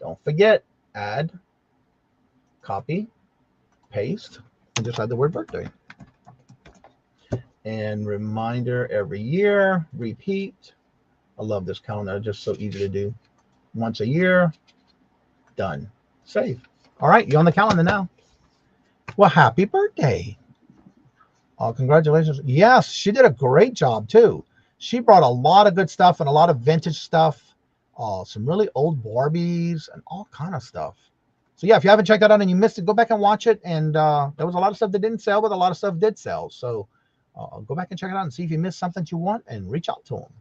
Don't forget, add, copy, paste, and just add the word birthday. And reminder every year, repeat. I love this calendar. It's just so easy to do. Once a year, done. Save. All right, you're on the calendar now. Well, happy birthday. Congratulations. Yes, she did a great job too. She brought a lot of good stuff and a lot of vintage stuff. Some really old Barbies and all kind of stuff. So yeah, if you haven't checked that out and you missed it, go back and watch it. And there was a lot of stuff that didn't sell, but a lot of stuff did sell. So go back and check it out and see if you missed something you want and reach out to them.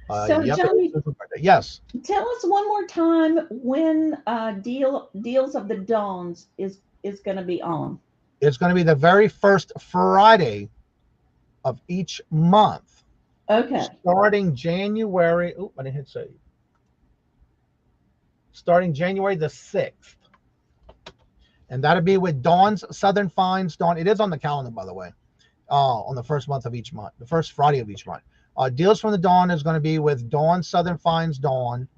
So yep, Johnny, yes. tell us one more time when Deals of the Dawns is going to be on. It's going to be the very first Friday of each month. Okay. Starting January. Oh, I didn't hit save. Starting January the 6th. And that'll be with Dawn's Southern Finds. Dawn, it is on the calendar, by the way, on the first month of each month, the first Friday of each month. Deals from the Dawn is going to be with Dawn Southern Finds Dawn,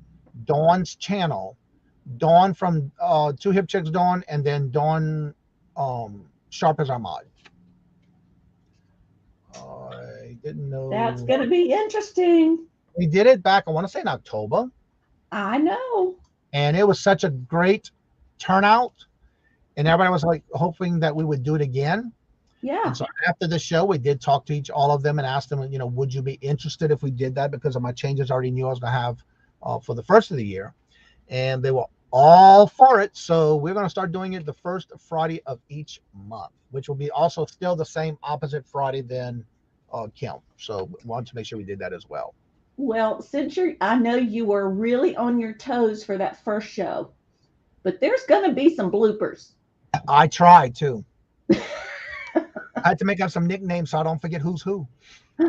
Dawn's Channel, Dawn from Two Hip Chicks Dawn, and then Dawn Sharp as Our Mod. I didn't know. That's going to be interesting. We did it back, I want to say in October. I know. And it was such a great turnout. And everybody was like hoping that we would do it again. Yeah. And so after the show, we did talk to all of them and asked them, would you be interested if we did that? Because of my changes I already knew I was going to have for the first of the year. And they were all for it. So we're going to start doing it the first Friday of each month, which will be also still the same opposite Friday than Kim. So we wanted to make sure we did that as well. Well, since I know you were really on your toes for that first show, but there's going to be some bloopers. I tried to. I had to make up some nicknames so I don't forget who's who. So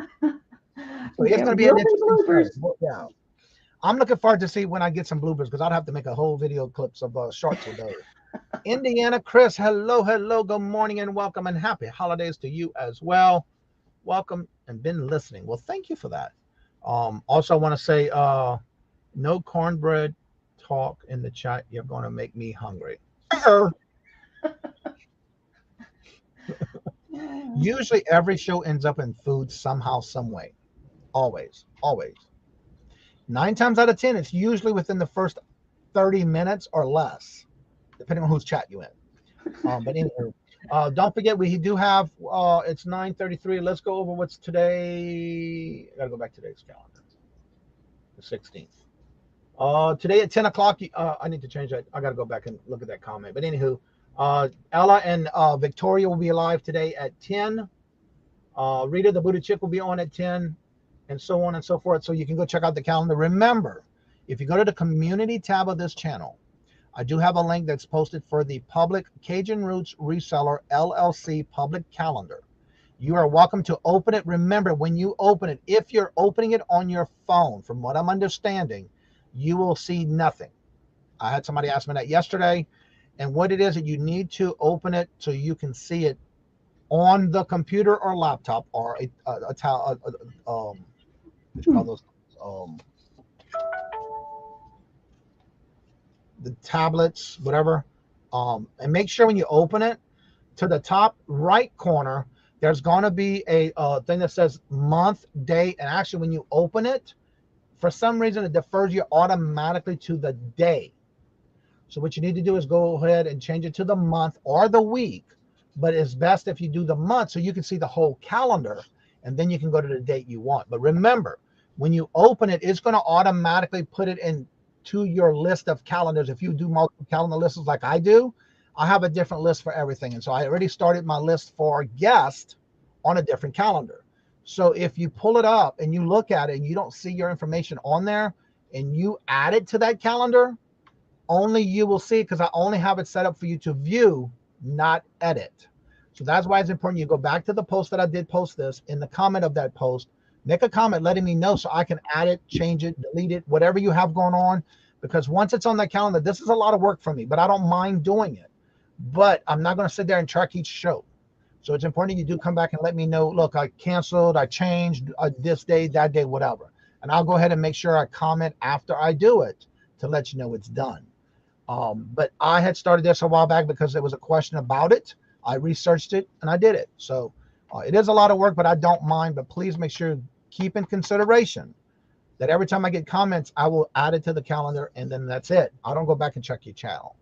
it's going to be an interesting show. Yeah. I'm looking forward to see when I get some bloopers because I'd have to make a whole video clips of shorts with those. Indiana Chris, hello, good morning and welcome and happy holidays to you as well. Welcome and been listening. Well, thank you for that. Also, I want to say no cornbread talk in the chat. You're going to make me hungry. Usually every show ends up in food somehow, some way. Always. 9 times out of 10, it's usually within the first 30 minutes or less, depending on whose chat you in. But anyway, don't forget, we do have, it's 9:33. Let's go over what's today. I got to go back to today's calendar. The 16th. Today at 10 o'clock, I need to change that. I got to go back and look at that comment. But anywho, Ella and Victoria will be live today at 10. Rita the Booty Chick will be on at 10, and so on and so forth. So you can go check out the calendar. Remember, if you go to the community tab of this channel, I do have a link that's posted for the public Cajun Roots Reseller LLC public calendar. You are welcome to open it. Remember, when you open it, if you're opening it on your phone, from what I'm understanding, you will see nothing. I had somebody ask me that yesterday. And what it is that you need to open it so you can see it on the computer or laptop or what you call those, the tablets, whatever. And make sure when you open it, to the top right corner, there's going to be a thing that says month, day, and actually when you open it, for some reason it defers you automatically to the day. So what you need to do is go ahead and change it to the month or the week, but it's best if you do the month so you can see the whole calendar and then you can go to the date you want. But remember, when you open it, it's going to automatically put it into your list of calendars. If you do multiple calendar lists like I do, I have a different list for everything. And so I already started my list for guests on a different calendar. So if you pull it up and you look at it and you don't see your information on there and you add it to that calendar, only you will see it because I only have it set up for you to view, not edit. So that's why it's important you go back to the post that I did post this. In the comment of that post, make a comment letting me know so I can add it, change it, delete it, whatever you have going on. Because once it's on that calendar, this is a lot of work for me, but I don't mind doing it. But I'm not going to sit there and track each show. So it's important you do come back and let me know, look, I canceled, I changed this day, that day, whatever. And I'll go ahead and make sure I comment after I do it to let you know it's done. But I had started this a while back because there was a question about it. I researched it and I did it. So it is a lot of work, but I don't mind. But please make sure, keep in consideration that every time I get comments, I will add it to the calendar and then that's it. I don't go back and check your channel.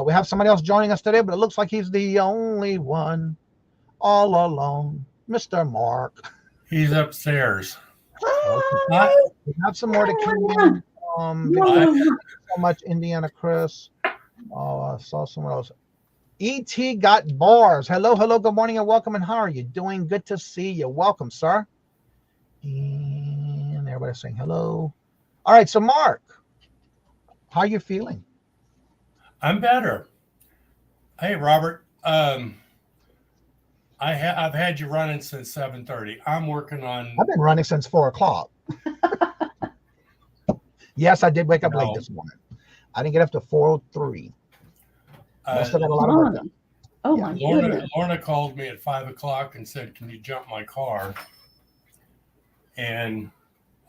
We have somebody else joining us today, but it looks like he's the only one all alone, Mr. Mark. He's upstairs. We have some more to come in. Thank you so much, Indiana Chris. I saw someone else. E.T. got bars. Hello, good morning and welcome. And how are you doing? Good to see you. Welcome, sir. And everybody's saying hello. All right, so Mark, how are you feeling? I'm better. Hey, Robert. I've had you running since 7:30. I'm working on. I've been running since 4 o'clock. Yes, I did wake up late this morning. I didn't get up to 4:03. I still got a lot of work done. Oh Yeah. my goodness. Lorna called me at 5 o'clock and said, "Can you jump my car?" And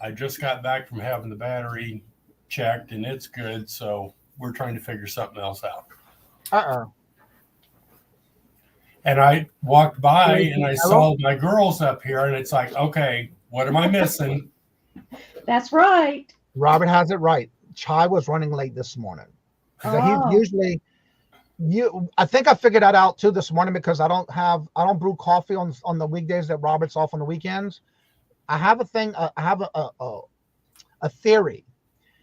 I just got back from having the battery checked, and it's good. So we're trying to figure something else out. And I walked by and I saw my girls up here, and it's like, okay, what am I missing? That's right. Robert has it right. Chai was running late this morning. Oh. He's usually I think I figured that out too this morning, because I don't brew coffee on the weekdays that Robert's off on the weekends. I have a thing. I have a theory.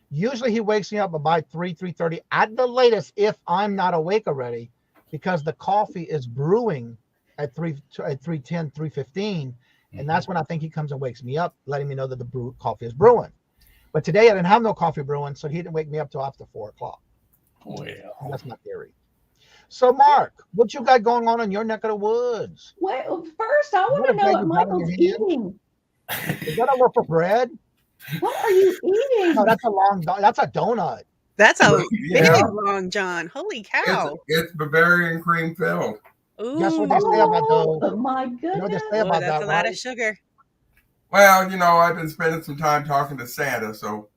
Usually he wakes me up about 3:30 at the latest if I'm not awake already, because the coffee is brewing at 3:10, 3:15, and that's when I think he comes and wakes me up, letting me know that the coffee is brewing. But today I didn't have no coffee brewing, so he didn't wake me up till after 4 o'clock. Well, that's my theory. So, Mark, what you got going on in your neck of the woods? Well, first I want to know what Michael's eating. Is that a loaf of bread? What are you eating? No, that's a donut. That's a big long John. Holy cow! It's Bavarian cream filled. Ooh. That's what they say about those. Oh my goodness! You know what they say about that's that, a lot right? of sugar. Well, I've been spending some time talking to Santa, so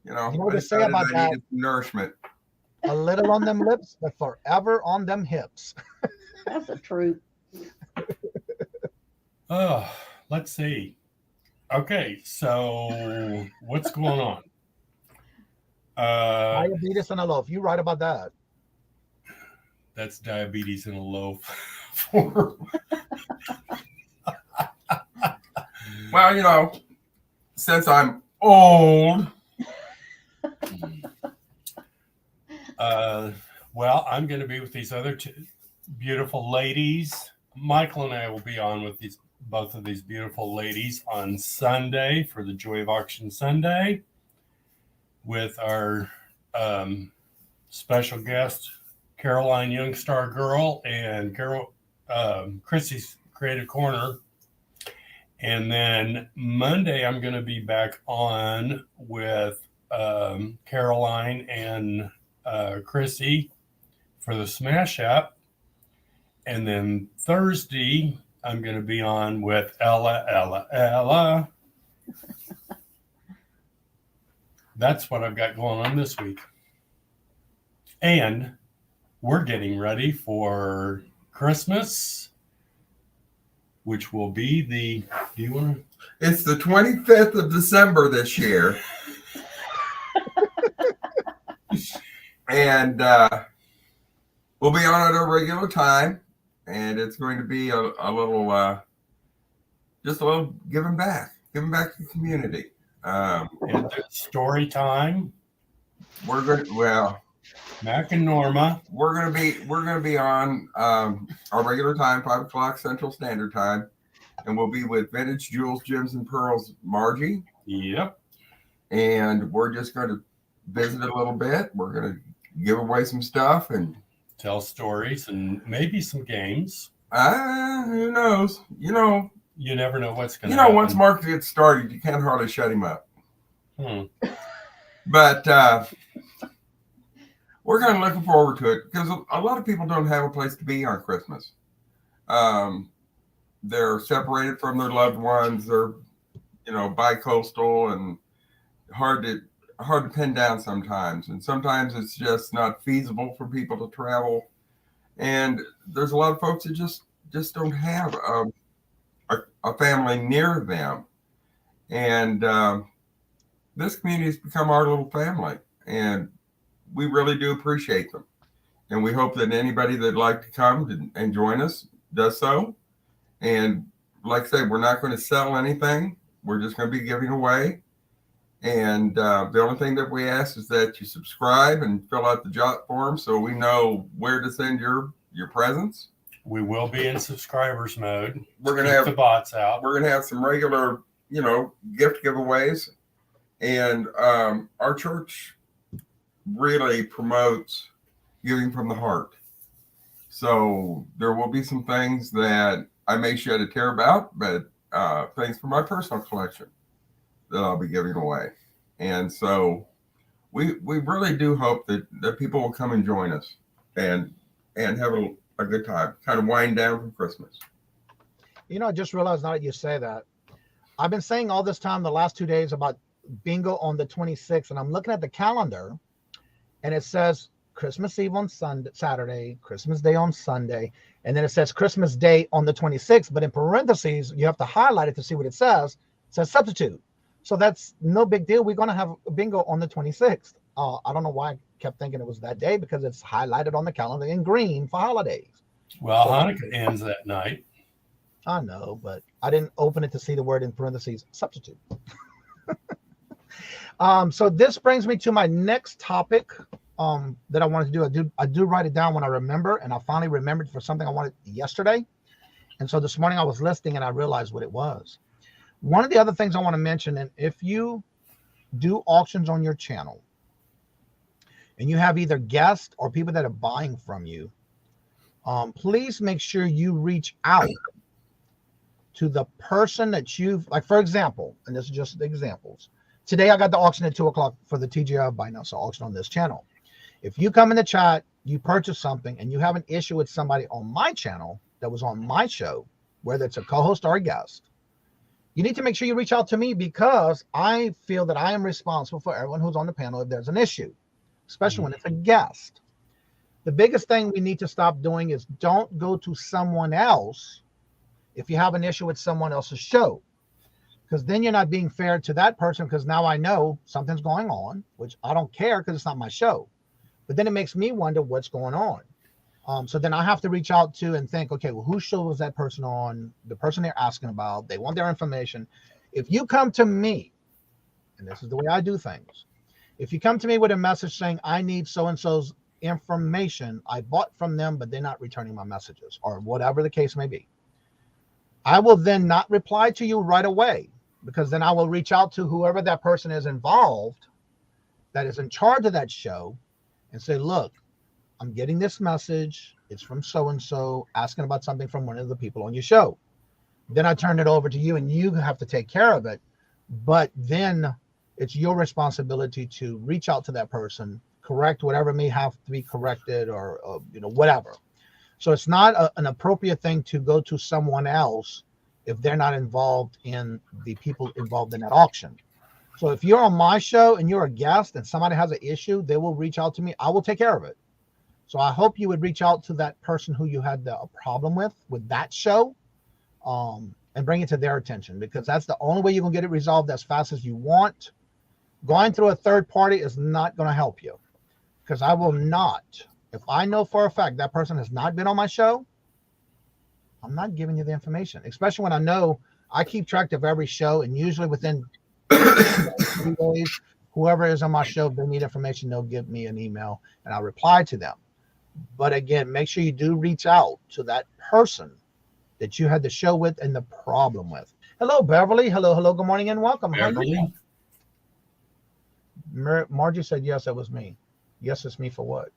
you know what they say about that? Needed nourishment. A little on them lips, but forever on them hips. That's the truth. Oh, let's see. Okay, so what's going on? Diabetes in a loaf. You right about that? That's diabetes in a loaf. Well, since I'm old. Well, I'm going to be with these other two beautiful ladies. Michael and I will be on with both of these beautiful ladies on Sunday for the Joy of Auction Sunday with our special guest, Caroline Youngstar Girl and Chrissy's Creative Corner. And then Monday, I'm going to be back on with Caroline and Chrissy for the Smash Up. And then Thursday, I'm going to be on with Ella. That's what I've got going on this week. And we're getting ready for Christmas, which will be do you want to? It's the 25th of December this year. And we'll be on at a regular time. And it's going to be a little, just a little giving back to the community. And story time. We're going to, Mac and Norma. We're gonna be on our regular time, 5 o'clock Central Standard Time, and we'll be with Vintage Jewels, Gems and Pearls, Margie. Yep. And we're just going to visit a little bit. We're going to give away some stuff and tell stories and maybe some games. Who knows? You never know what's going to happen. Once Mark gets started, you can't hardly shut him up. But we're kind of looking forward to it because a lot of people don't have a place to be on Christmas. They're separated from their loved ones. They're, bi-coastal and hard to pin down sometimes. And sometimes it's just not feasible for people to travel. And there's a lot of folks that just don't have a family near them. And this community has become our little family. And we really do appreciate them. And we hope that anybody that'd like to come and join us does so. And like I said, we're not going to sell anything. We're just going to be giving away. And the only thing that we ask is that you subscribe and fill out the jot form so we know where to send your presents. We will be in subscribers mode. We're going to have the bots out. We're going to have some regular, gift giveaways. And our church really promotes giving from the heart. So there will be some things that I may shed a tear about, but things from my personal collection that I'll be giving away. And so we really do hope that people will come and join us and have a good time, kind of wind down for Christmas. I just realized now that you say that, I've been saying all this time the last 2 days about bingo on the 26th, and I'm looking at the calendar, and it says Christmas Eve on Saturday, Christmas Day on Sunday, and then it says Christmas Day on the 26th, but in parentheses, you have to highlight it to see what it says. It says substitute. So that's no big deal. We're going to have a bingo on the 26th. I don't know why I kept thinking it was that day, because it's highlighted on the calendar in green for holidays. Well, Hanukkah ends that night. I know, but I didn't open it to see the word in parentheses, substitute. So this brings me to my next topic that I wanted to do. I do write it down when I remember, and I finally remembered for something I wanted yesterday. And so this morning I was listening and I realized what it was. One of the other things I want to mention, and if you do auctions on your channel and you have either guests or people that are buying from you, please make sure you reach out to the person that you've, like, for example, and this is just the examples. Today I got the auction at 2 o'clock for the TGI Buy Now Sell auction on this channel. If you come in the chat, you purchase something, and you have an issue with somebody on my channel that was on my show, whether it's a co-host or a guest, you need to make sure you reach out to me, because I feel that I am responsible for everyone who's on the panel if there's an issue, especially when it's a guest. The biggest thing we need to stop doing is don't go to someone else if you have an issue with someone else's show, because then you're not being fair to that person, because now I know something's going on, which I don't care because it's not my show. But then it makes me wonder what's going on. So then I have to reach out to and think, okay, well, whose show was that person on? The person they're asking about, they want their information. If you come to me, and this is the way I do things, if you come to me with a message saying, I need so-and-so's information, I bought from them, but they're not returning my messages, or whatever the case may be, I will then not reply to you right away, because then I will reach out to whoever that person is involved that is in charge of that show and say, look, I'm getting this message. It's from so-and-so asking about something from one of the people on your show. Then I turn it over to you, and you have to take care of it. But then it's your responsibility to reach out to that person, correct whatever may have to be corrected, or whatever. So it's not an appropriate thing to go to someone else if they're not involved in the people involved in that auction. So if you're on my show and you're a guest and somebody has an issue, they will reach out to me. I will take care of it. So I hope you would reach out to that person who you had a problem with that show, and bring it to their attention, because that's the only way you can get it resolved as fast as you want. Going through a third party is not going to help you, because I will not. If I know for a fact that person has not been on my show, I'm not giving you the information, especially when I know I keep track of every show, and usually within 3 days, whoever is on my show, if they need information, they'll give me an email and I'll reply to them. But again, make sure you do reach out to that person that you had the show with and the problem with. Hello, Beverly. Hello. Good morning and welcome. Beverly? Margie said, yes, it was me. Yes, it's me for what?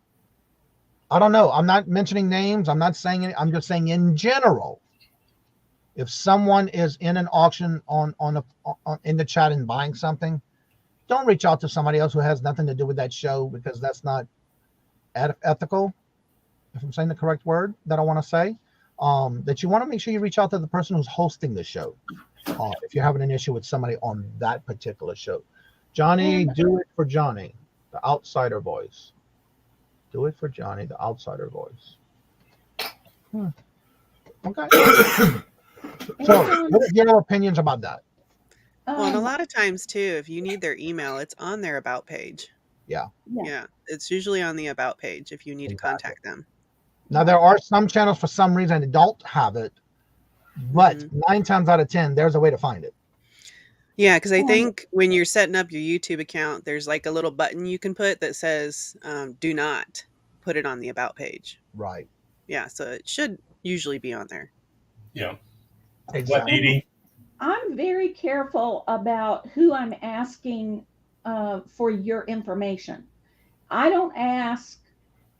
I don't know. I'm not mentioning names. I'm not saying it. I'm just saying in general, if someone is in an auction in the chat and buying something, don't reach out to somebody else who has nothing to do with that show, because that's not ethical, if I'm saying the correct word that I want to say. That you want to make sure you reach out to the person who's hosting the show, if you're having an issue with somebody on that particular show. Johnny, do it for Johnny, the outsider voice. Do it for Johnny, the outsider voice. Okay. So what are your opinions about that? Well, and a lot of times too, if you need their email, it's on their about page. Yeah. Yeah. It's usually on the about page if you need to contact them. Now, there are some channels for some reason that don't have it, but 9 times out of 10, there's a way to find it. Yeah, because I think when you're setting up your YouTube account, there's like a little button you can put that says, do not put it on the about page. Right. Yeah, so it should usually be on there. Yeah. Exactly. I'm very careful about who I'm asking for your information. I don't ask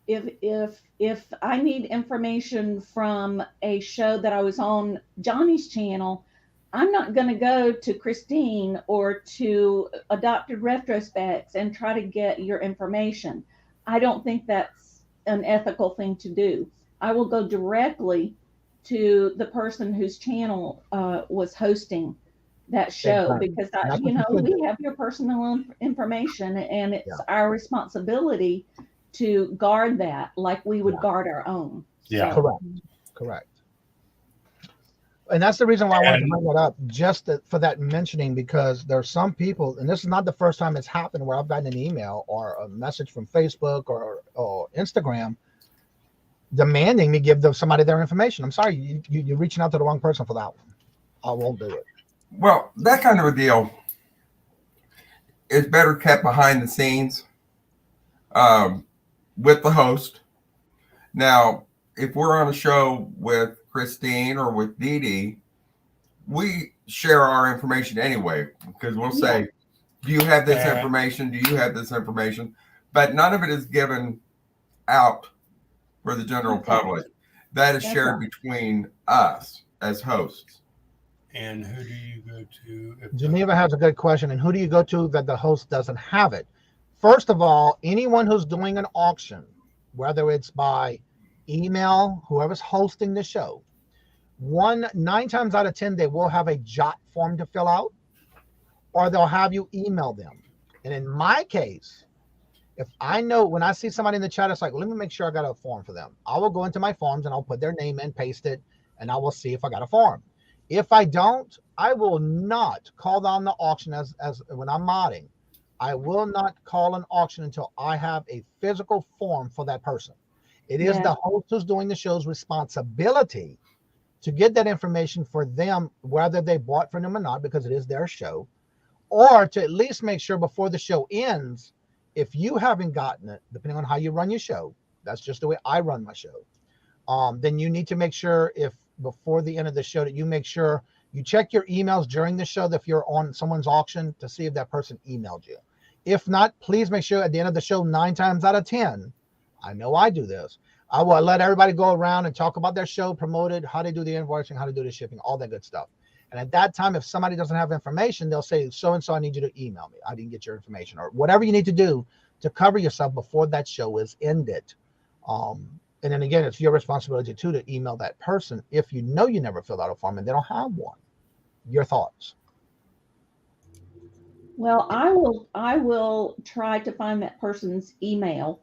if I need information from a show that I was on Johnny's channel. I'm not going to go to Christine or to Adopted Retrospects and try to get your information. I don't think that's an ethical thing to do. I will go directly to the person whose channel was hosting that show, Exactly. because And that's what you should we do. have your personal information, and it's Yeah. our responsibility to guard that like we would Yeah. guard our own. Yeah. So, Correct. And that's the reason why I wanted to And bring that up, just for that mentioning, because there's some people, and this is not the first time it's happened where I've gotten an email or a message from Facebook or Instagram demanding me give somebody their information. I'm sorry, you're reaching out to the wrong person for that one. I won't do it. Well, that kind of a deal is better kept behind the scenes with the host. Now, if we're on a show with Christine or with Dee Dee, we share our information anyway, because we'll say, do you have this information? Do you have this information? But none of it is given out for the general public. That is shared between us as hosts. And who do you go to? Geneva has a good question. And who do you go to that the host doesn't have it? First of all, anyone who's doing an auction, whether it's by email, whoever's hosting the show, 9 times out of 10, they will have a jot form to fill out, or they'll have you email them. And in my case, if I know when I see somebody in the chat, it's like, well, let me make sure I got a form for them. I will go into my forms and I'll put their name in, paste it, and I will see if I got a form. If I don't, I will not call down the auction as when I'm modding. I will not call an auction until I have a physical form for that person. It is the host who's doing the show's responsibility to get that information for them, whether they bought from them or not, because it is their show, or to at least make sure before the show ends, if you haven't gotten it, depending on how you run your show, that's just the way I run my show, then you need to make sure if before the end of the show that you make sure you check your emails during the show, that if you're on someone's auction, to see if that person emailed you. If not, please make sure at the end of the show, 9 times out of 10, I know I do this, I will let everybody go around and talk about their show, promote it, how they do the invoicing, how to do the shipping, all that good stuff. And at that time, if somebody doesn't have information, they'll say, so-and-so, I need you to email me. I didn't get your information, or whatever you need to do to cover yourself before that show is ended. And then again, it's your responsibility too to email that person if you know you never filled out a form and they don't have one. Your thoughts? well, I will try to find that person's email.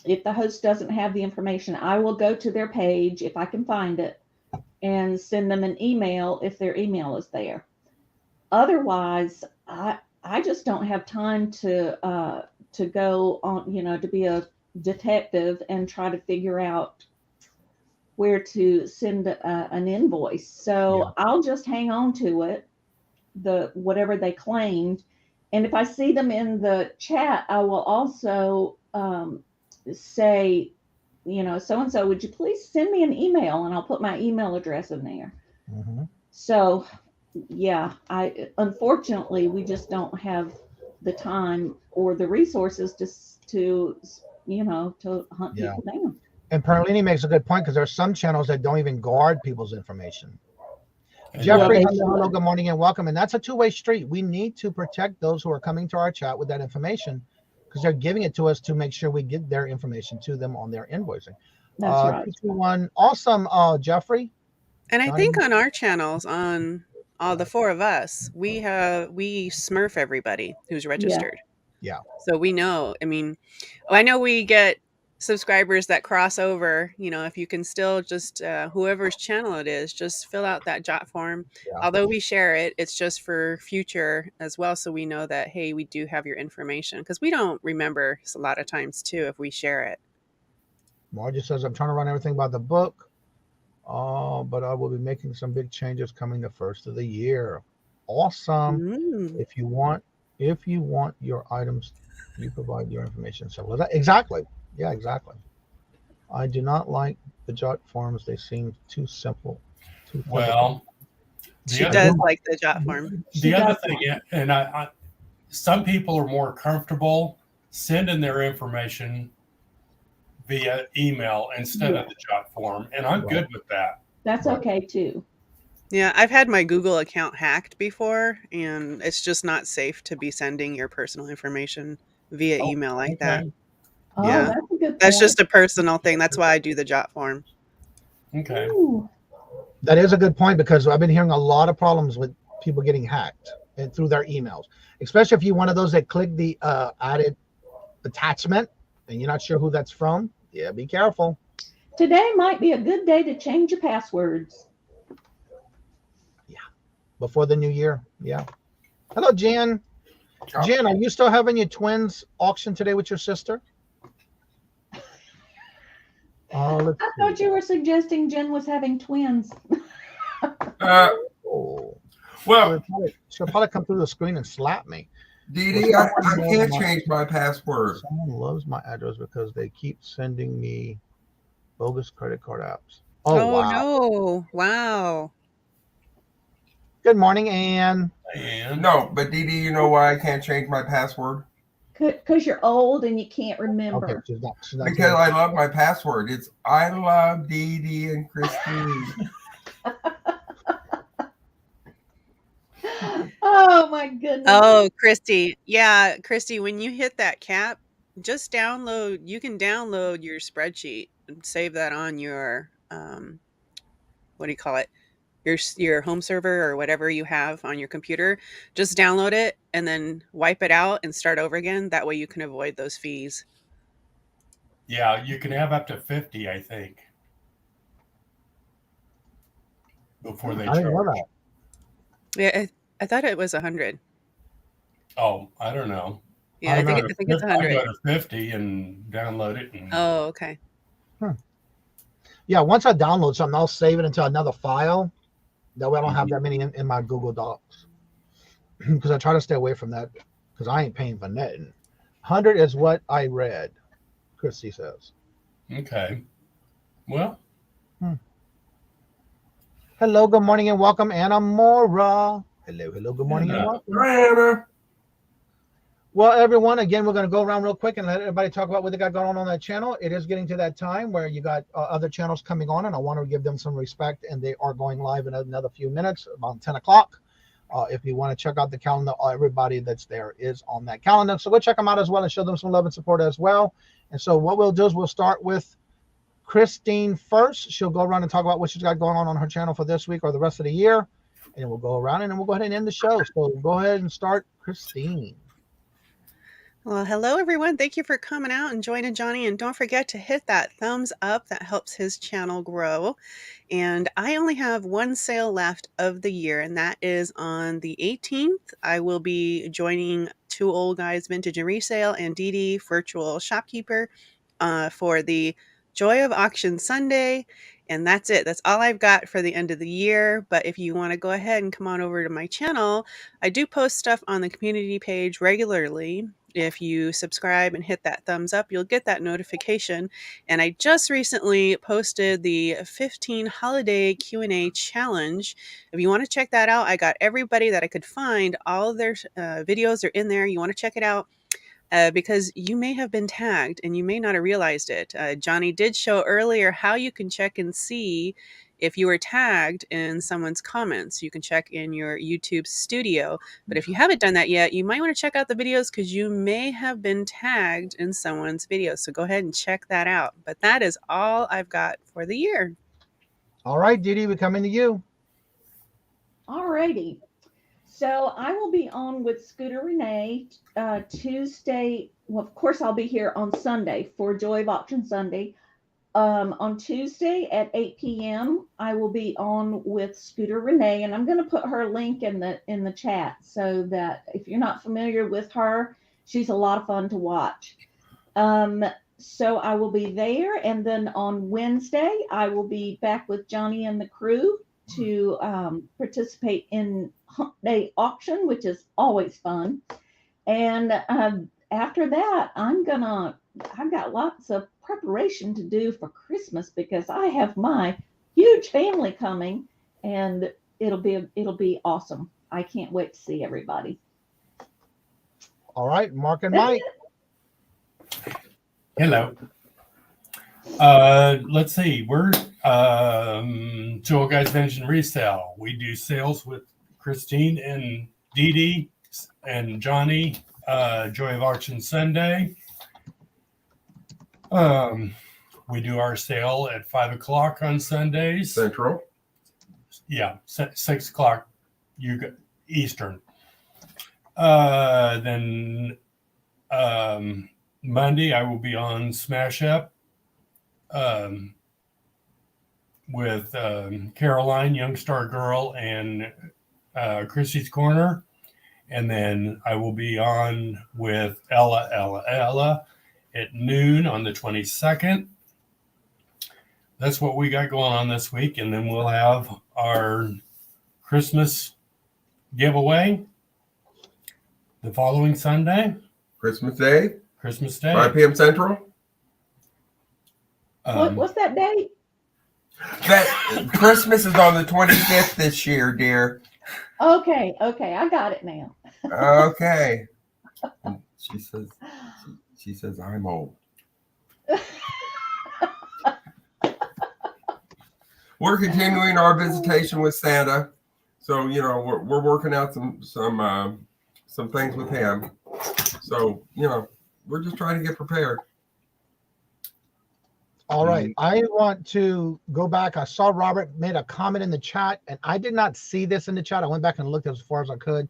If the host doesn't have the information, I will go to their page if I can find it and send them an email if their email is there. Otherwise, I just don't have time to go on, to be a detective and try to figure out where to send an invoice. So I'll just hang on to it, whatever they claimed. And if I see them in the chat, I will also say, so-and-so, would you please send me an email? And I'll put my email address in there. Mm-hmm. So unfortunately, we just don't have the time or the resources to hunt people down. And Perlini makes a good point, because there's some channels that don't even guard people's information. Jeffrey, hello, good morning and welcome. And that's a two-way street. We need to protect those who are coming to our chat with that information, because they're giving it to us to make sure we get their information to them on their invoicing. That's right. 221, awesome, Jeffrey. And I think on our channels, on all the 4 of us, we smurf everybody who's registered. Yeah. So we know. I mean, I know we get subscribers that cross over. If you can still just whoever's channel it is, just fill out that jot form. Although we share it, it's just for future as well, so we know that, hey, we do have your information, because we don't remember a lot of times too if we share it. Margie says, I'm trying to run everything by the book, but I will be making some big changes coming the first of the year. Awesome. If you want your items, you provide your information. So exactly. Yeah, exactly. I do not like the jot forms. They seem too simple. Well, she does like the jot form. The other thing, and I some people are more comfortable sending their information via email instead of the jot form, and I'm good with that. That's okay too. Yeah, I've had my Google account hacked before, and it's just not safe to be sending your personal information via email like that. Oh, Yeah. that's a good That's point. just a personal thing. That's why I do the jot form. Okay. Ooh. That is a good point, because I've been hearing a lot of problems with people getting hacked and through their emails, especially if you're one of those that click the added attachment and you're not sure who that's from. Yeah, be careful. Today might be a good day to change your passwords. Before the new year. Yeah. Hello, Jen. Jen, are you still having your twins auction today with your sister? I thought you were suggesting Jen was having twins. Well, she'll probably come through the screen and slap me. Dee Dee, I can't change my password. Someone loves my address because they keep sending me bogus credit card apps. Oh, wow. No. Wow. Good morning, Ann. No, but Dee Dee, you know why I can't change my password? Because you're old and you can't remember. Okay, she's not Because I love my password. It's I love Dee Dee and Christine. Oh my goodness. Oh, Christy. Yeah, Christy, when you hit that cap, just download, you can download your spreadsheet and save that on your, what do you call it? Your home server or whatever you have on your computer. Just download it and then wipe it out and start over again. That way you can avoid those fees. Yeah, you can have up to 50, I think, before they I didn't know charge. that. Yeah, I thought it was 100. Oh, I don't know. Yeah, I think it's 100. I go to 50 and download it. And... Oh, okay. Yeah, once I download something, I'll save it into another file. That way I don't have that many in my Google Docs. Because I try to stay away from that, because I ain't paying for nothing. 100 is what I read, Christy says. Okay. Well. Hello, good morning, and welcome, Anna Mora. Hello, good morning, and welcome. Anna. Well, everyone, again, we're going to go around real quick and let everybody talk about what they got going on that channel. It is getting to that time where you got other channels coming on, and I want to give them some respect, and they are going live in another few minutes, about 10 o'clock. If you want to check out the calendar, everybody that's there is on that calendar. So go check them out as well and show them some love and support as well. And so what we'll do is we'll start with Christine first. She'll go around and talk about what she's got going on her channel for this week or the rest of the year. And then we'll go around and then we'll go ahead and end the show. So go ahead and start, Christine. Well, hello, everyone. Thank you for coming out and joining Johnny. And don't forget to hit that thumbs up. That helps his channel grow. And I only have one sale left of the year, and that is on the 18th. I will be joining Two Old Guys Vintage and Resale and Dee Dee Virtual Shopkeeper for the Joy of Auction Sunday. And that's it. That's all I've got for the end of the year. But if you want to go ahead and come on over to my channel, I do post stuff on the community page regularly. If you subscribe and hit that thumbs up, you'll get that notification. And I just recently posted the 15 holiday Q&A challenge. If you want to check that out, I got everybody that I could find. All of their videos are in there. You want to check it out. Because you may have been tagged and you may not have realized it. Johnny did show earlier how you can check and see if you were tagged in someone's comments. You can check in your YouTube studio. But if you haven't done that yet, you might want to check out the videos because you may have been tagged in someone's video. So go ahead and check that out. But that is all I've got for the year. All right, Dee Dee, we're coming to you. All righty. So I will be on with Scooter Renee Tuesday. Well, of course, I'll be here on Sunday for Joy of Auction Sunday. On Tuesday at 8 p.m., I will be on with Scooter Renee, and I'm going to put her link in the chat so that if you're not familiar with her, she's a lot of fun to watch. So I will be there, and then on Wednesday, I will be back with Johnny and the crew to participate in Hump Day auction, which is always fun. And after that, I've got lots of preparation to do for Christmas because I have my huge family coming, and it'll be awesome. I can't wait to see everybody. All right, Mark and Mike. Hello. Let's see. We're Two Old Guys Vintage and Resale. We do sales with Christine and Dee Dee and Johnny. Joy of Auction Sunday. We do our sale at 5 o'clock on Sundays. Central. Yeah, 6 o'clock Eastern. Then Monday I will be on Smash Up with Caroline, Youngstar Girl, and Chrissy's Corner. And then I will be on with Ella at noon on the 22nd. That's what we got going on this week. And then we'll have our Christmas giveaway the following Sunday. Christmas Day. 5 p.m. Central. What's that date? That Christmas is on the 25th this year, dear. Okay, I got it now. Okay. She says I'm old. We're continuing our visitation with Santa, so we're working out some things with him. So we're just trying to get prepared. All right. I want to go back. I saw Robert made a comment in the chat, and I did not see this in the chat. I went back and looked as far as I could.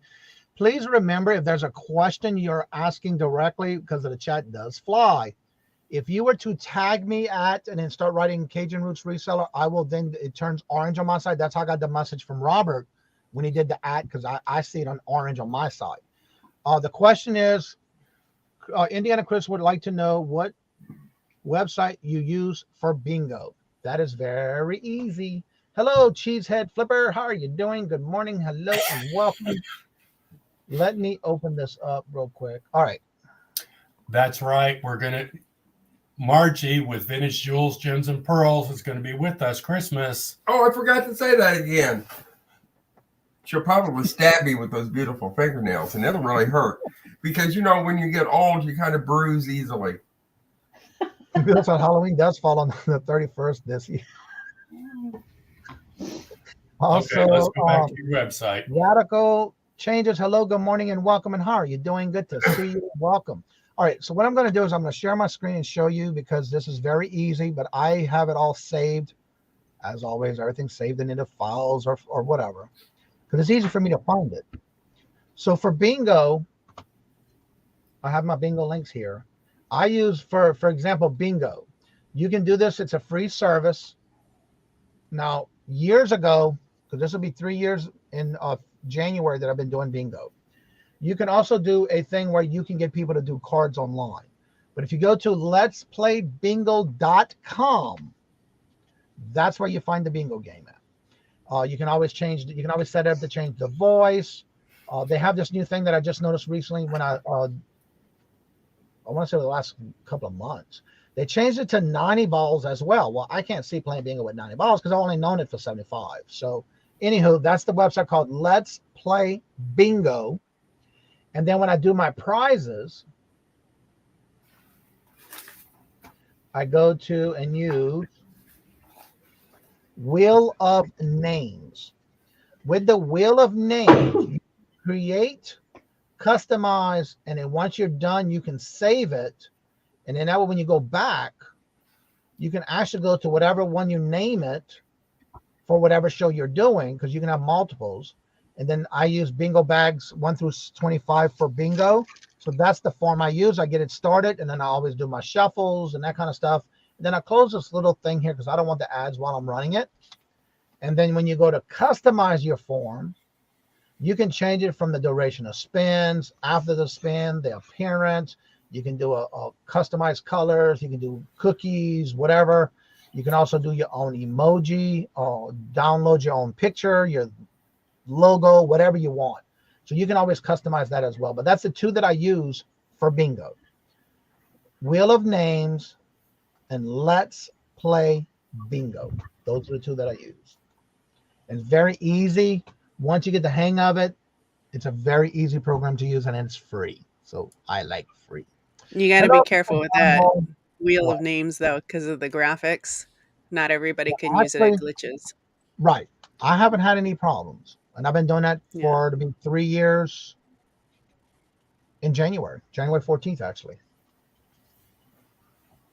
Please remember, if there's a question you're asking directly, because the chat does fly, if you were to tag me at and then start writing Cajun Roots Reseller, I will then, it turns orange on my side. That's how I got the message from Robert when he did the ad, because I see it on orange on my side. The question is, Indiana Chris would like to know what website you use for bingo. That is very easy. Hello, Cheesehead Flipper. How are you doing? Good morning. Hello and welcome. Let me open this up real quick. All right. That's right. We're going to, Margie with Vintage Jewels, Gems, and Pearls is going to be with us Christmas. Oh, I forgot to say that again. She'll probably stab me with those beautiful fingernails, and it'll really hurt. Because, when you get old, you kind of bruise easily. Bills on Halloween does fall on the 31st this year. Also, okay, let's go back to your website. Radical Changes. Hello, good morning, and welcome. And how are you doing? Good to see you. Welcome. All right, so what I'm going to do is I'm going to share my screen and show you, because this is very easy, but I have it all saved. As always, everything's saved into files or whatever, because it's easy for me to find it. So for bingo, I have my bingo links here. I use, for example, bingo. You can do this. It's a free service. Now, years ago, because this will be 3 years in January that I've been doing bingo. You can also do a thing where you can get people to do cards online. But if you go to letsplaybingo.com, that's where you find the bingo game at. You can always set it up to change the voice. They have this new thing that I just noticed recently when I want to say the last couple of months. They changed it to 90 balls as well. Well, I can't see playing bingo with 90 balls because I've only known it for 75. So anywho, that's the website called Let's Play Bingo. And then when I do my prizes, I go to and use Wheel of Names. With the Wheel of Names, you create, customize, and then once you're done, you can save it. And then that way, when you go back, you can actually go to whatever one you name it for whatever show you're doing, because you can have multiples. And then I use bingo bags 1 through 25 for bingo. So that's the form I use. I get it started, and then I always do my shuffles and that kind of stuff. And then I close this little thing here because I don't want the ads while I'm running it. And then when you go to customize your form, you can change it from the duration of spins, after the spin, the appearance. You can do a customized colors. You can do cookies, whatever. You can also do your own emoji, or download your own picture, your logo, whatever you want. So you can always customize that as well. But that's the two that I use for bingo. Wheel of Names and Let's Play Bingo. Those are the two that I use. And it's very easy. Once you get the hang of it, it's a very easy program to use, and it's free. So I like free. You got to be careful with that Wheel of Names, though, because of the graphics. Not everybody can use it. It glitches. Right. I haven't had any problems. And I've been doing that for to be 3 years in January 14th, actually.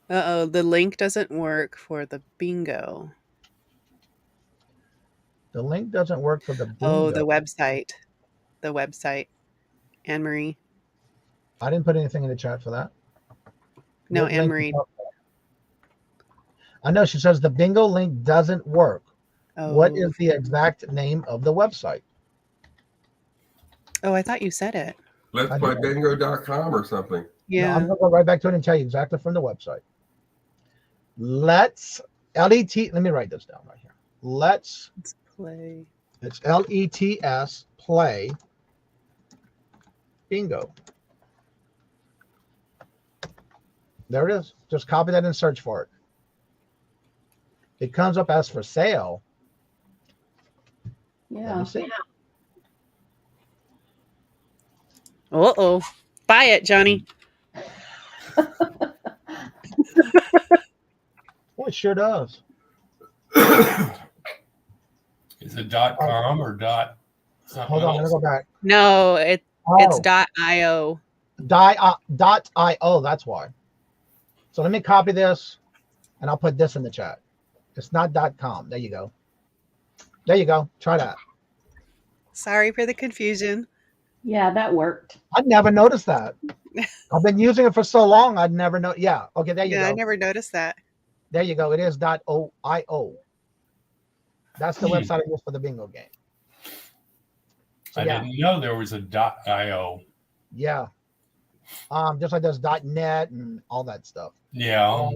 Uh-oh, the link doesn't work for the bingo. The link doesn't work for the Oh, bingo. the website. The website. Anne Marie. I didn't put anything in the chat for that. No, What Anne link? Marie. I know she says the bingo link doesn't work. What Oh. is the exact name of the website? Oh, I thought you said it. Let's play bingo.com or something. No, Yeah. I'm going to go right back to it and tell you exactly from the website. Let's, L-E-T, let me write this down right here. Let's play. It's L-E-T-S, play, bingo. There it is. Just copy that and search for it. It comes up as for sale. Yeah. Uh-oh. Buy it, Johnny. Well, it sure does. Is it .com or dot something Hold on, I'm else? going to go back. No, it's .io. .io, that's why. So let me copy this, and I'll put this in the chat. It's not .com. There you go. There you go. Try that. Sorry for the confusion. Yeah, that worked. I never noticed that. I've been using it for so long, I'd never know. Yeah. Okay, there you go. I never noticed that. There you go. It is .io. That's the website I use for the bingo game. So, I didn't know there was a .io. Yeah. Just like there's .net and all that stuff. Yeah.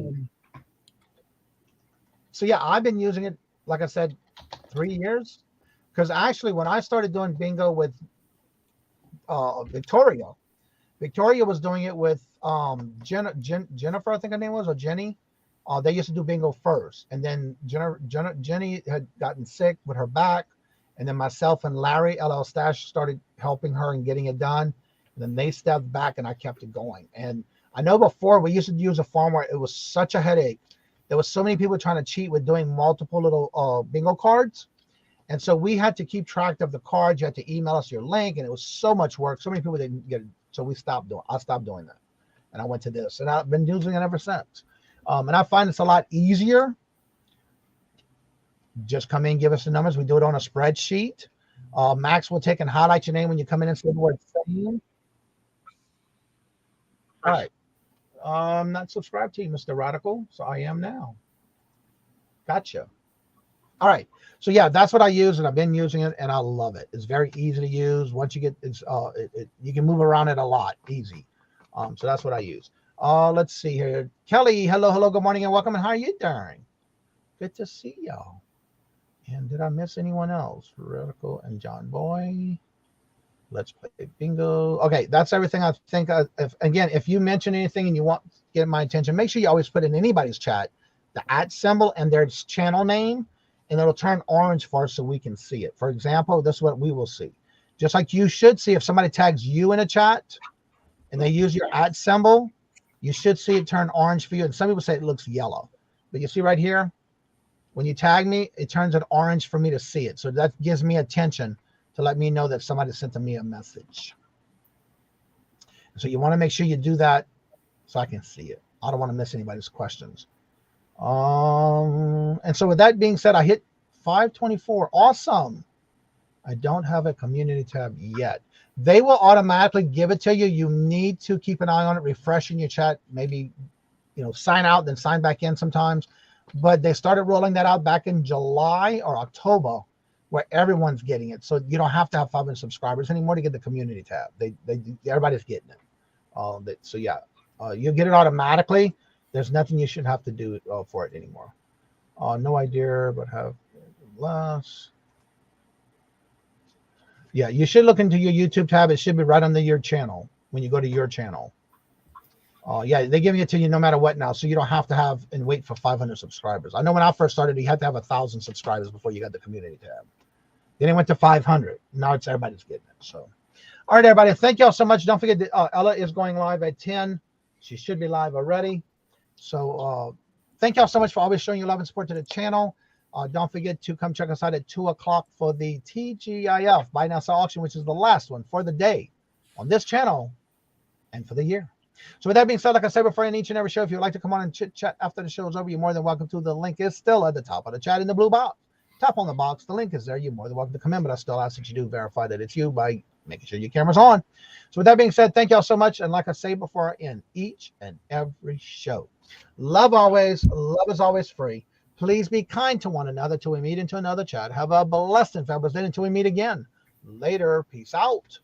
So yeah, I've been using it, like I said, 3 years. Because actually, when I started doing bingo with Victoria was doing it with Jennifer, I think her name was, or Jenny. They used to do bingo first, and then Jenny had gotten sick with her back, and then myself and Larry LL Stash started helping her and getting it done. And then they stepped back, and I kept it going. And I know before we used to use a form where it was such a headache. There was so many people trying to cheat with doing multiple little bingo cards. And so we had to keep track of the cards. You had to email us your link, and it was so much work. So many people didn't get it. So I stopped doing that. And I went to this, and I've been using it ever since. And I find it's a lot easier. Just come in, give us the numbers. We do it on a spreadsheet. Max will take and highlight your name when you come in and say the word same. All right. I'm not subscribed to you, Mr. Radical, so I am now. Gotcha. All right. So yeah, that's what I use, and I've been using it, and I love it. It's very easy to use. Once you get you can move around it a lot, easy. So that's what I use. Let's see here. Kelly, hello, good morning, and welcome. And how are you doing? Good to see y'all. And did I miss anyone else? Radical and John Boy. Let's play bingo. Okay, that's everything I think. If you mention anything and you want to get my attention, make sure you always put in anybody's chat the @ symbol and their channel name, and it'll turn orange for us so we can see it. For example, this is what we will see. Just like you should see if somebody tags you in a chat and they use your @ symbol, you should see it turn orange for you. And some people say it looks yellow. But you see right here, when you tag me, it turns it orange for me to see it. So that gives me attention to let me know that somebody sent me a message. So you want to make sure you do that so I can see it. I don't want to miss anybody's questions. And so with that being said, I hit 524. Awesome. I don't have a community tab yet. They will automatically give it to you. You need to keep an eye on it, refreshing your chat, maybe, sign out, then sign back in sometimes. But they started rolling that out back in July or October, where everyone's getting it. So you don't have to have 500 subscribers anymore to get the community tab. Everybody's getting it. So yeah, you get it automatically. There's nothing you should have to do for it anymore. No idea, but have less. Yeah, you should look into your YouTube tab. It should be right under your channel when you go to your channel. Yeah, they give it to you no matter what now, so you don't have to have and wait for 500 subscribers. I know when I first started, you had to have 1,000 subscribers before you got the community tab. Then it went to 500. Now it's everybody's getting it. So, all right, everybody, thank y'all so much. Don't forget that Ella is going live at 10. She should be live already. So thank y'all so much for always showing your love and support to the channel. Don't forget to come check us out at 2 o'clock for the TGIF Buy Now Sell Auction, which is the last one for the day on this channel and for the year. So with that being said, like I said before in each and every show, if you'd like to come on and chit chat after the show's over, you're more than welcome to. The link is still at the top of the chat in the blue box. Tap on the box. The link is there. You're more than welcome to come in, but I still ask that you do verify that it's you by making sure your camera's on. So with that being said, thank y'all so much. And like I say before I end each and every show, love always. Love is always free. Please be kind to one another till we meet into another chat. Have a blessed and fabulous day until we meet again. Later. Peace out.